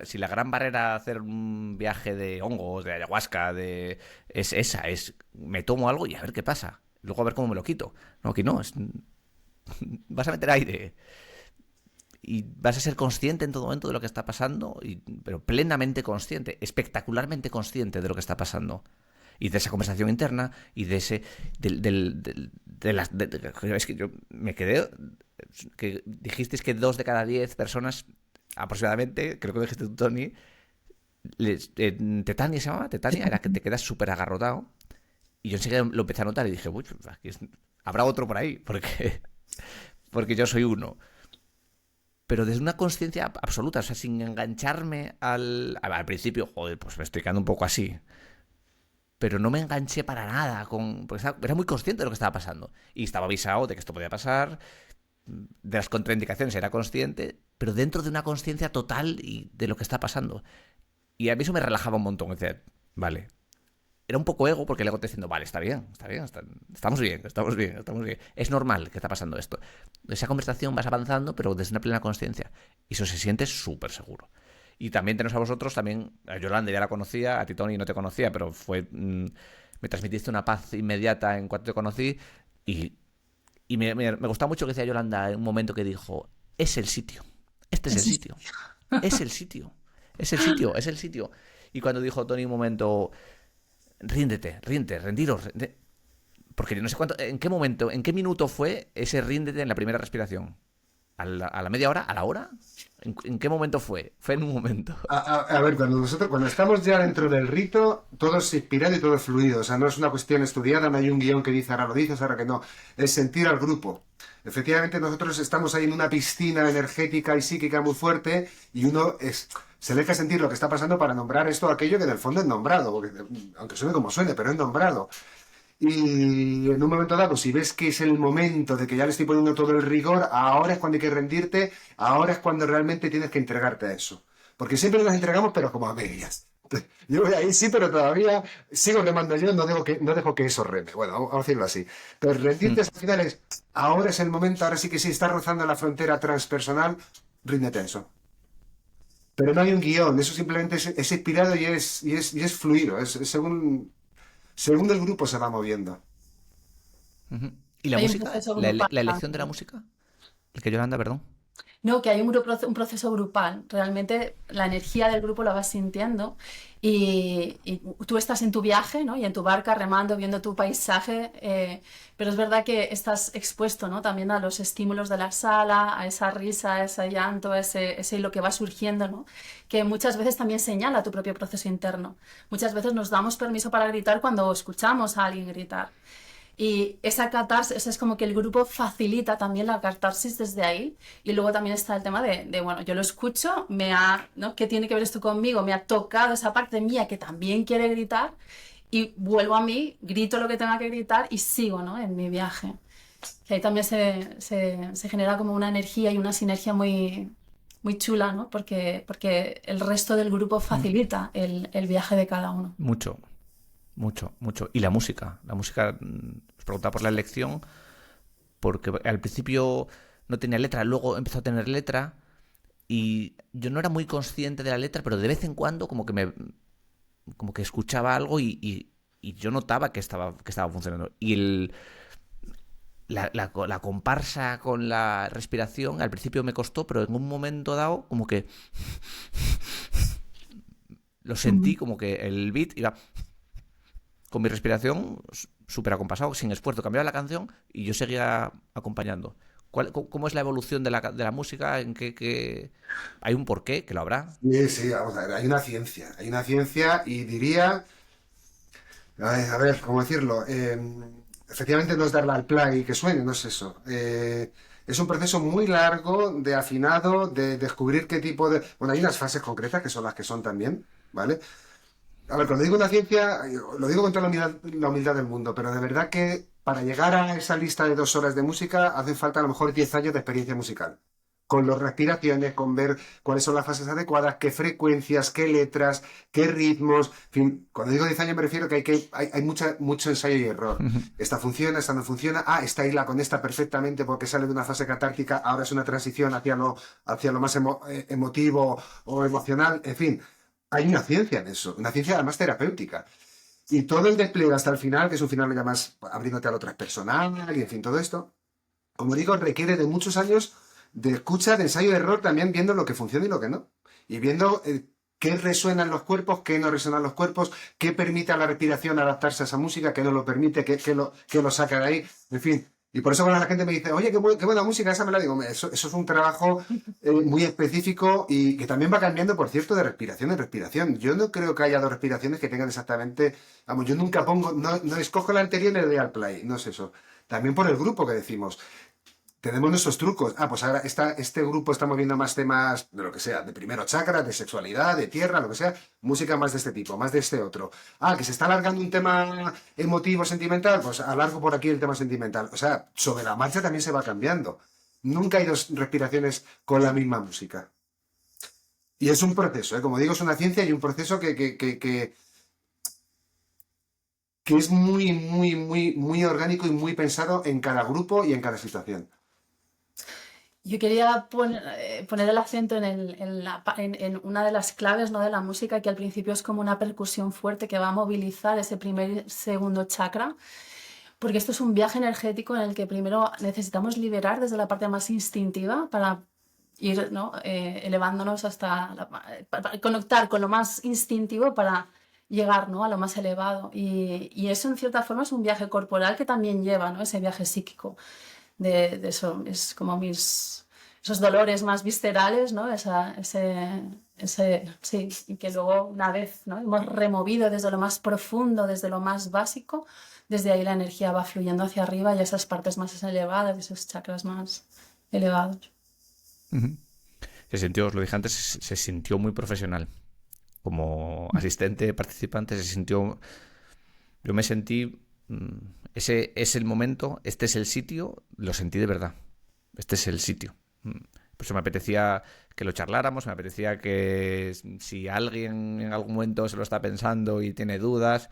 Si la gran barrera a hacer un viaje de hongos, de ayahuasca, es esa, es me tomo algo y a ver qué pasa. Luego a ver cómo me lo quito. No, que no, vas a meter aire y vas a ser consciente en todo momento de lo que está pasando, pero plenamente consciente, espectacularmente consciente de lo que está pasando. Y de esa conversación interna y de ese... es que yo me quedé... Que dijisteis que 2 de cada 10 personas, aproximadamente, creo que dijiste tú, Tony, Tetania se llamaba, Tetania, era que te quedas súper agarrotado. Y yo enseguida lo empecé a notar y dije, uy, habrá otro por ahí, porque yo soy uno. Pero desde una conciencia absoluta, o sea, sin engancharme al principio, joder, pues me estoy quedando un poco así. Pero no me enganché para nada, porque era muy consciente de lo que estaba pasando. Y estaba avisado de que esto podía pasar, de las contraindicaciones era consciente, pero dentro de una conciencia total y de lo que está pasando. Y a mí eso me relajaba un montón. Decía, vale. Era un poco ego, porque el ego te diciendo, vale, está bien, estamos bien, estamos bien, estamos bien. Es normal que está pasando esto. Esa conversación vas avanzando, pero desde una plena conciencia. Y eso se siente súper seguro. Y también tenemos a vosotros, también a Yolanda ya la conocía, a ti Tony no te conocía, pero me transmitiste una paz inmediata en cuanto te conocí. Y me gustaba mucho que decía Yolanda en un momento que dijo, es el sitio, este es el sitio, es el sitio, es el sitio, es el sitio. Y cuando dijo Tony un momento, rendiros, porque yo no sé en qué momento, en qué minuto fue ese ríndete en la primera respiración. ¿A la media hora? ¿A la hora? ¿En qué momento fue? Fue en un momento. A ver, cuando estamos ya dentro del rito, todo es inspirado y todo es fluido. O sea, no es una cuestión estudiada, no hay un guión que dice ahora lo dices, ahora que no. Es sentir al grupo. Efectivamente, nosotros estamos ahí en una piscina energética y psíquica muy fuerte y se deja sentir lo que está pasando para nombrar esto o aquello que en el fondo es nombrado, porque, aunque suene como suene, pero es nombrado. Y en un momento dado, si ves que es el momento de que ya le estoy poniendo todo el rigor, ahora es cuando hay que rendirte, ahora es cuando realmente tienes que entregarte a eso. Porque siempre nos entregamos, pero como a medias. Yo voy ahí sí, pero todavía sigo remando yo, no dejo que eso reme. Bueno, vamos a decirlo así. Pero rendirte al final es, ahora es el momento, ahora sí que sí, estás rozando la frontera transpersonal, ríndete a eso. Pero no hay un guión, eso simplemente es inspirado y es fluido, es según el grupo se va moviendo. Uh-huh. ¿Y la Hay un música? proceso ¿La, grupal la elección de la también. música? El que Yolanda, perdón. No, que hay un proceso grupal. Realmente la energía del grupo la vas sintiendo y tú estás en tu viaje, ¿no? Y en tu barca remando, viendo tu paisaje, pero es verdad que estás expuesto, ¿no? También a los estímulos de la sala, a esa risa, a ese llanto, a ese lo que va surgiendo, ¿no? Que muchas veces también señala tu propio proceso interno. Muchas veces nos damos permiso para gritar cuando escuchamos a alguien gritar. Y esa catarsis, es como que el grupo facilita también la catarsis desde ahí. Y luego también está el tema bueno, yo lo escucho, ¿no? ¿Qué tiene que ver esto conmigo? Me ha tocado esa parte mía que también quiere gritar y vuelvo a mí, grito lo que tenga que gritar y sigo, ¿no? En mi viaje. Que ahí también se genera como una energía y una sinergia muy, muy chula, ¿no? Porque el resto del grupo facilita el viaje de cada uno. Mucho, mucho, mucho. Y la música. La música, os preguntaba por la elección, porque al principio no tenía letra, luego empezó a tener letra y yo no era muy consciente de la letra, pero de vez en cuando como que escuchaba algo y yo notaba que estaba funcionando. Y la comparsa con la respiración al principio me costó, pero en un momento dado como que lo sentí, como que el beat iba con mi respiración súper acompasado, sin esfuerzo. Cambiaba la canción y yo seguía acompañando. ¿Cómo es la evolución de la música? ¿En qué hay un porqué? Que lo habrá. Sí, sí, vamos a ver, hay una ciencia y diría, a ver, ¿cómo decirlo? Efectivamente no es darle al play y que suene, no es eso. Es un proceso muy largo de afinado, de descubrir qué tipo de... Bueno, hay unas fases concretas que son las que son también, ¿vale? A ver, cuando digo una ciencia, lo digo con toda la humildad del mundo, pero de verdad que para llegar a esa lista de 2 horas de música hacen falta a lo mejor 10 años de experiencia musical. Con las respiraciones, con ver cuáles son las fases adecuadas, qué frecuencias, qué letras, qué ritmos. En fin, cuando digo 10 años me refiero que hay mucho ensayo y error. Esta funciona, esta no funciona. Ah, esta hila con esta perfectamente porque sale de una fase catártica, ahora es una transición hacia lo más emotivo o emocional. En fin, hay una ciencia en eso, una ciencia además terapéutica. Y todo el despliegue hasta el final, que es un final ya más abriéndote a lo transpersonal y en fin, todo esto, como digo, requiere de muchos años de escucha, de ensayo y error, también viendo lo que funciona y lo que no. Y viendo qué resuena en los cuerpos, qué no resuena en los cuerpos, qué permite a la respiración adaptarse a esa música, qué no lo permite, qué lo saca de ahí. En fin. Y por eso cuando la gente me dice, oye, qué buena música, esa me la digo, eso es un trabajo muy específico y que también va cambiando, por cierto, de respiración en respiración. Yo no creo que haya 2 respiraciones que tengan exactamente, vamos, yo nunca no escojo la anterior y le doy al play, no es eso. También por el grupo que decimos. Tenemos nuestros trucos. Ah, pues ahora este grupo está moviendo más temas de lo que sea, de primero chakra, de sexualidad, de tierra, lo que sea, música más de este tipo, más de este otro. Ah, que se está alargando un tema emotivo, sentimental, pues alargo por aquí el tema sentimental. O sea, sobre la marcha también se va cambiando. Nunca hay 2 respiraciones con la misma música. Y es un proceso, ¿eh? Como digo, es una ciencia y un proceso que es muy, muy, muy, muy orgánico y muy pensado en cada grupo y en cada situación. Yo quería poner el acento en una de las claves, ¿no?, de la música, que al principio es como una percusión fuerte que va a movilizar ese primer y segundo chakra, porque esto es un viaje energético en el que primero necesitamos liberar desde la parte más instintiva para ir, ¿no?, elevándonos para conectar con lo más instintivo para llegar, ¿no?, a lo más elevado. Y eso en cierta forma es un viaje corporal que también lleva, ¿no?, ese viaje psíquico. De eso, es como esos dolores más viscerales, ¿no? Sí, y que luego una vez, ¿no?, hemos removido desde lo más profundo, desde lo más básico, desde ahí la energía va fluyendo hacia arriba y a esas partes más elevadas, esos chakras más elevados. Se sintió, os lo dije antes, se sintió muy profesional. Como asistente, participante, yo me sentí... Ese es el momento, este es el sitio, lo sentí de verdad. Este es el sitio. Por eso me apetecía que lo charláramos, me apetecía que si alguien en algún momento se lo está pensando y tiene dudas,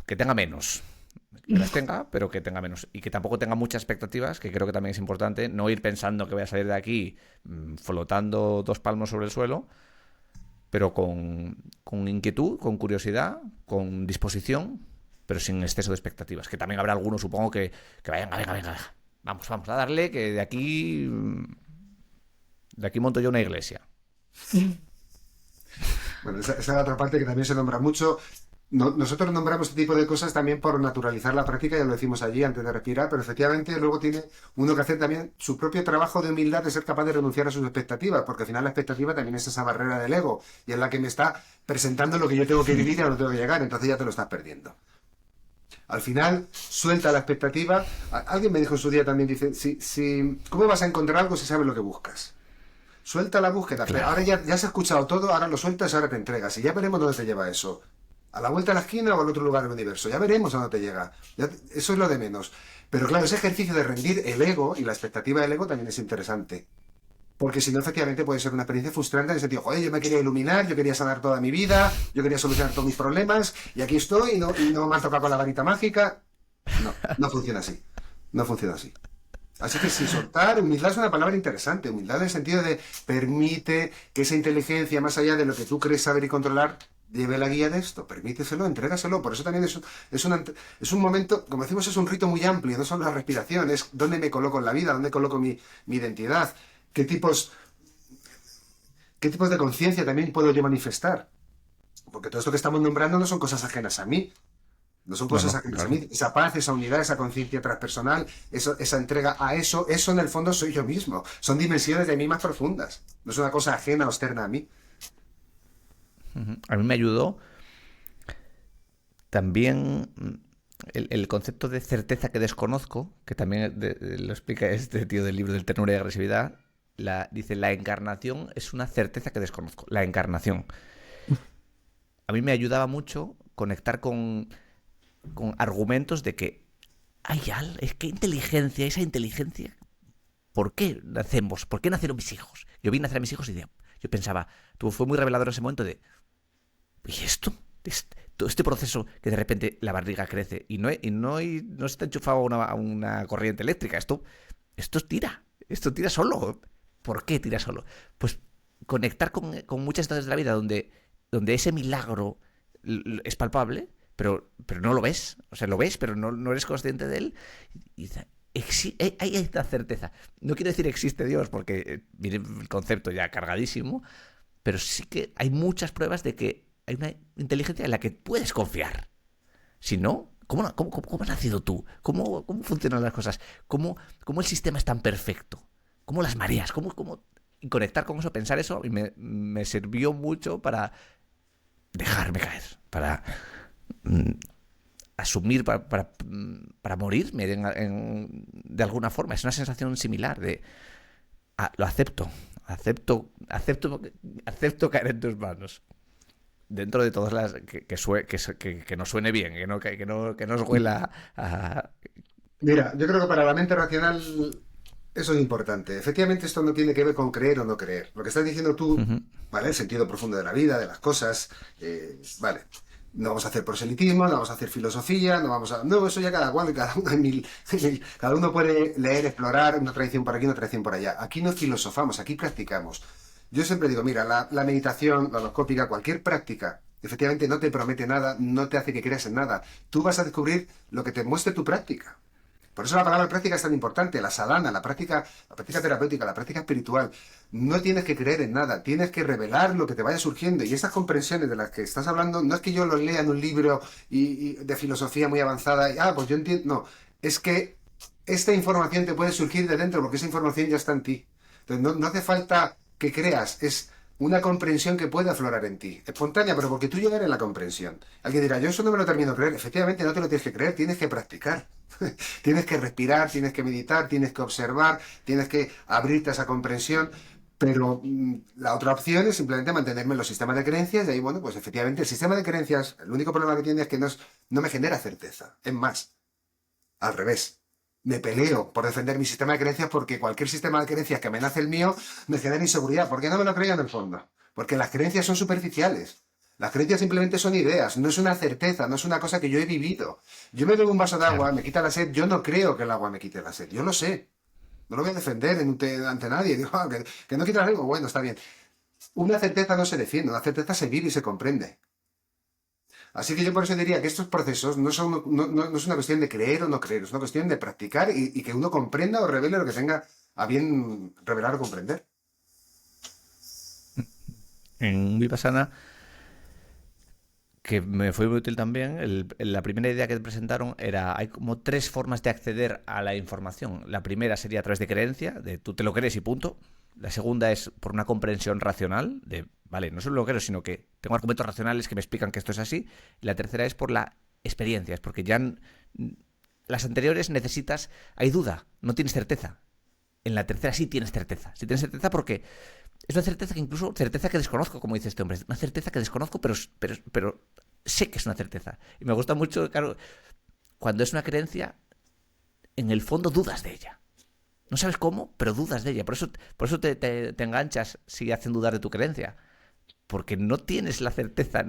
que tenga menos. Que las tenga, pero que tenga menos. Y que tampoco tenga muchas expectativas, que creo que también es importante. No ir pensando que voy a salir de aquí flotando 2 palmos sobre el suelo, pero con inquietud, con curiosidad, con disposición, pero sin exceso de expectativas. Que también habrá algunos, supongo, que vayan, venga. Vamos a darle, que de aquí monto yo una iglesia. Bueno, esa es la otra parte que también se nombra mucho. Nosotros nombramos este tipo de cosas también por naturalizar la práctica, ya lo decimos allí antes de respirar, pero efectivamente luego tiene uno que hacer también su propio trabajo de humildad, de ser capaz de renunciar a sus expectativas, porque al final la expectativa también es esa barrera del ego y es la que me está presentando lo que yo tengo que vivir y a lo que tengo que llegar, entonces ya te lo estás perdiendo. Al final, suelta la expectativa. Alguien me dijo en su día también, dice, ¿cómo vas a encontrar algo si sabes lo que buscas? Suelta la búsqueda. Claro. Ahora ya has escuchado todo, ahora lo sueltas, ahora te entregas. Y ya veremos dónde te lleva eso. ¿A la vuelta de la esquina o al otro lugar del universo? Ya veremos a dónde te llega. Eso es lo de menos. Pero claro, ese ejercicio de rendir el ego y la expectativa del ego también es interesante. Porque si no, efectivamente puede ser una experiencia frustrante en el sentido, joder, yo me quería iluminar, yo quería sanar toda mi vida, yo quería solucionar todos mis problemas, y aquí estoy y no me han tocado con la varita mágica. No, no funciona así. No funciona así. Así que sí, soltar, humildad es una palabra interesante. Humildad en el sentido de permite que esa inteligencia, más allá de lo que tú crees saber y controlar, lleve la guía de esto. Permíteselo, entrégaselo. Por eso también es un momento, como decimos, es un rito muy amplio. No solo la respiración, es dónde me coloco en la vida, dónde coloco mi identidad, qué tipos, qué tipos de conciencia también puedo yo manifestar. Porque todo esto que estamos nombrando no son cosas ajenas a mí. No son No, cosas no, ajenas a claro. mí. Esa paz, esa unidad, esa conciencia transpersonal, esa entrega a eso en el fondo soy yo mismo. Son dimensiones de mí más profundas. No es una cosa ajena o externa a mí. Ujú. A mí me ayudó también el concepto de certeza que desconozco, que también lo explica este tío del libro del ternura y agresividad. Dice, la encarnación es una certeza que desconozco. La encarnación. A mí me ayudaba mucho conectar con argumentos de que hay algo, es que inteligencia, esa inteligencia, ¿por qué nacemos? ¿Por qué nacieron mis hijos? Yo vi nacer a mis hijos y yo pensaba, fue muy revelador ese momento de, ¿y esto? Todo este proceso que de repente la barriga crece y no está enchufado a una corriente eléctrica, esto esto tira solo. ¿Por qué tira solo? Pues conectar con muchas situaciones de la vida donde ese milagro es palpable, pero no lo ves. O sea, lo ves, pero no eres consciente de él. Y hay esta certeza. No quiero decir existe Dios, porque viene el concepto ya cargadísimo, pero sí que hay muchas pruebas de que hay una inteligencia en la que puedes confiar. Si no, ¿cómo has nacido tú? ¿Cómo funcionan las cosas? ¿Cómo el sistema es tan perfecto? ¿Cómo las mareas? Y conectar con eso, pensar eso, y me sirvió mucho para dejarme caer, para asumir, para morirme de alguna forma. Es una sensación similar de lo acepto caer en tus manos. Dentro de todas las que nos suene bien, que nos huela a... Mira, yo creo que para la mente racional eso es importante. Efectivamente, esto no tiene que ver con creer o no creer. Lo que estás diciendo tú, Ujú. ¿vale? El sentido profundo de la vida, de las cosas, vale. No vamos a hacer proselitismo, no vamos a hacer filosofía, no vamos a... No, eso ya cada cual, cada uno, cada uno puede leer, explorar una tradición por aquí, una tradición por allá. Aquí no filosofamos, aquí practicamos. Yo siempre digo, mira, la meditación, la holoscópica, cualquier práctica, efectivamente no te promete nada, no te hace que creas en nada. Tú vas a descubrir lo que te muestre tu práctica. Por eso la palabra práctica es tan importante, la sadhana, la práctica terapéutica, la práctica espiritual. No tienes que creer en nada, tienes que revelar lo que te vaya surgiendo. Y esas comprensiones de las que estás hablando, no es que yo los lea en un libro de filosofía muy avanzada y, pues yo entiendo. No, es que esta información te puede surgir de dentro porque esa información ya está en ti. Entonces no hace falta que creas, es una comprensión que puede aflorar en ti. Espontánea, pero porque tú ya eres la comprensión. Alguien dirá, yo eso no me lo termino de creer. Efectivamente, no te lo tienes que creer, tienes que practicar. Tienes que respirar, tienes que meditar, tienes que observar, tienes que abrirte a esa comprensión. Pero la otra opción es simplemente mantenerme en los sistemas de creencias y ahí, bueno, pues efectivamente el sistema de creencias, el único problema que tiene es que no me genera certeza. Es más, al revés. Me peleo por defender mi sistema de creencias porque cualquier sistema de creencias que amenace el mío me genera inseguridad. ¿Por qué no me lo creo en el fondo? Porque las creencias son superficiales. Las creencias simplemente son ideas, no es una certeza, no es una cosa que yo he vivido. Yo me bebo un vaso de Claro. agua, me quita la sed, yo no creo que el agua me quite la sed, yo lo sé. No lo voy a defender ante nadie. Digo, que no quita la sed, bueno, está bien. Una certeza no se defiende, una certeza se vive y se comprende. Así que yo por eso diría que estos procesos no es una cuestión de creer o no creer, es una cuestión de practicar y que uno comprenda o revele lo que tenga a bien revelar o comprender. En Vipassana, que me fue muy útil también, la primera idea que presentaron era, hay como 3 formas de acceder a la información. La primera sería a través de creencia, de tú te lo crees y punto. La segunda es por una comprensión racional, de, vale, no solo lo creo, sino que tengo argumentos racionales que me explican que esto es así. Y la tercera es por la experiencia, es porque ya las anteriores hay duda, no tienes certeza. En la tercera sí tienes certeza. Sí tienes certeza porque es una certeza que incluso, certeza que desconozco, como dice este hombre. Una certeza que desconozco, pero sé que es una certeza. Y me gusta mucho, claro, cuando es una creencia, en el fondo dudas de ella. No sabes cómo, pero dudas de ella. Por eso te enganchas si hacen dudar de tu creencia. Porque no tienes la certeza,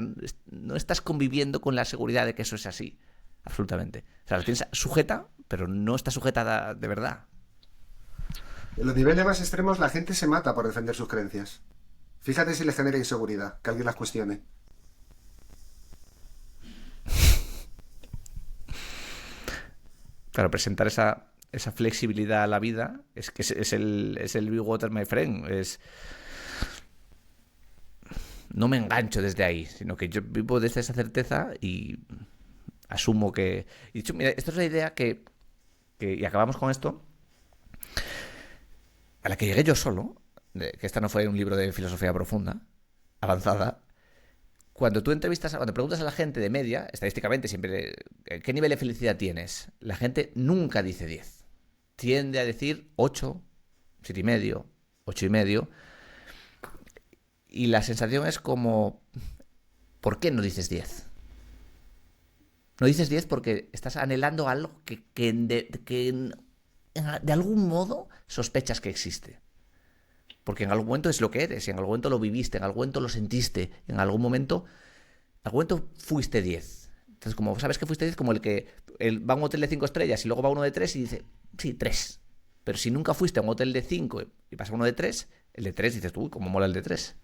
no estás conviviendo con la seguridad de que eso es así. Absolutamente. O sea, la tienes sujeta, pero no está sujeta de verdad. En los niveles más extremos la gente se mata por defender sus creencias. Fíjate si le genera inseguridad, que alguien las cuestione. Claro, presentar esa flexibilidad a la vida es que es el Be Water, my friend. No me engancho desde ahí, sino que yo vivo desde esa certeza y asumo que... Y de hecho, mira, esto es la idea y acabamos con esto, a la que llegué yo solo, que esta no fue un libro de filosofía profunda, avanzada. Cuando preguntas a la gente de media, estadísticamente siempre, ¿qué nivel de felicidad tienes? La gente nunca dice 10. Tiende a decir 8, 7,5, 8,5. Y la sensación es como, ¿por qué no dices 10? No dices 10 porque estás anhelando algo que de algún modo sospechas que existe. Porque en algún momento es lo que eres, y en algún momento lo viviste, en algún momento lo sentiste, en algún momento fuiste 10. Entonces, como sabes que fuiste 10, como el que va a un hotel de 5 estrellas y luego va a uno de 3 y dice, sí, 3. Pero si nunca fuiste a un hotel de 5 y vas a uno de 3, el de 3 dices, uy, cómo mola el de 3.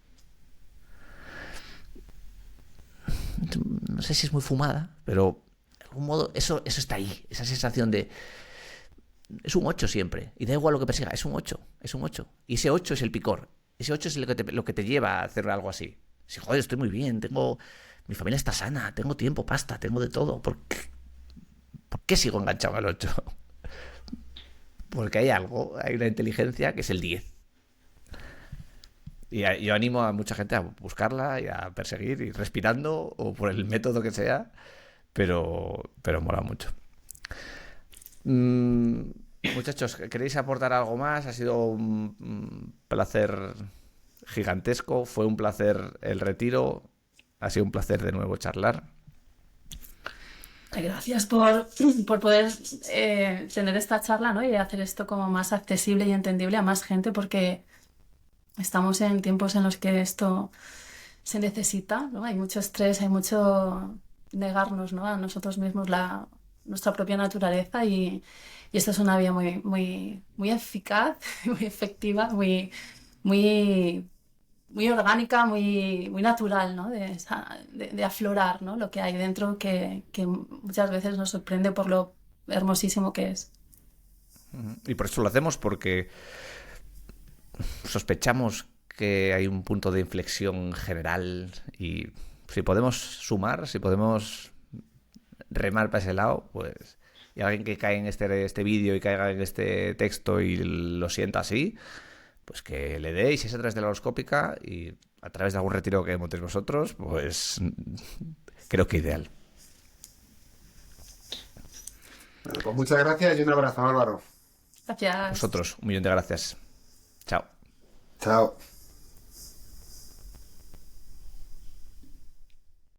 No sé si es muy fumada, pero de algún modo eso está ahí, esa sensación de... Es un 8 siempre, y da igual lo que persiga, es un 8. Y ese 8 es el picor, ese 8 es lo que te lleva a hacer algo así. Si, joder, estoy muy bien, mi familia está sana, tengo tiempo, pasta, tengo de todo. ¿Por qué sigo enganchado al 8? Porque hay una inteligencia que es el 10. Y yo animo a mucha gente a buscarla y a perseguir, y respirando, o por el método que sea, pero mola mucho. Muchachos, ¿queréis aportar algo más? Ha sido un placer gigantesco, fue un placer el retiro, ha sido un placer de nuevo charlar. Gracias por poder tener esta charla, ¿no? Y hacer esto como más accesible y entendible a más gente, porque estamos en tiempos en los que esto se necesita, ¿no? Hay mucho estrés, hay mucho negarnos, ¿no? A nosotros mismos nuestra propia naturaleza, y esto es una vía muy, muy, muy eficaz, muy efectiva, muy, muy, muy orgánica, muy, muy natural, ¿no? De aflorar, ¿no? Lo que hay dentro, que muchas veces nos sorprende por lo hermosísimo que es. Y por eso lo hacemos, porque sospechamos que hay un punto de inflexión general, y si podemos sumar, si podemos remar para ese lado, pues, y alguien que cae en este vídeo y caiga en este texto y lo sienta así, pues que le deis, es a través de la horoscópica y a través de algún retiro que montéis vosotros, pues creo que ideal. Bueno, pues muchas gracias y un abrazo, Álvaro. Gracias. Vosotros, 1.000.000 de gracias. Chao. Chao.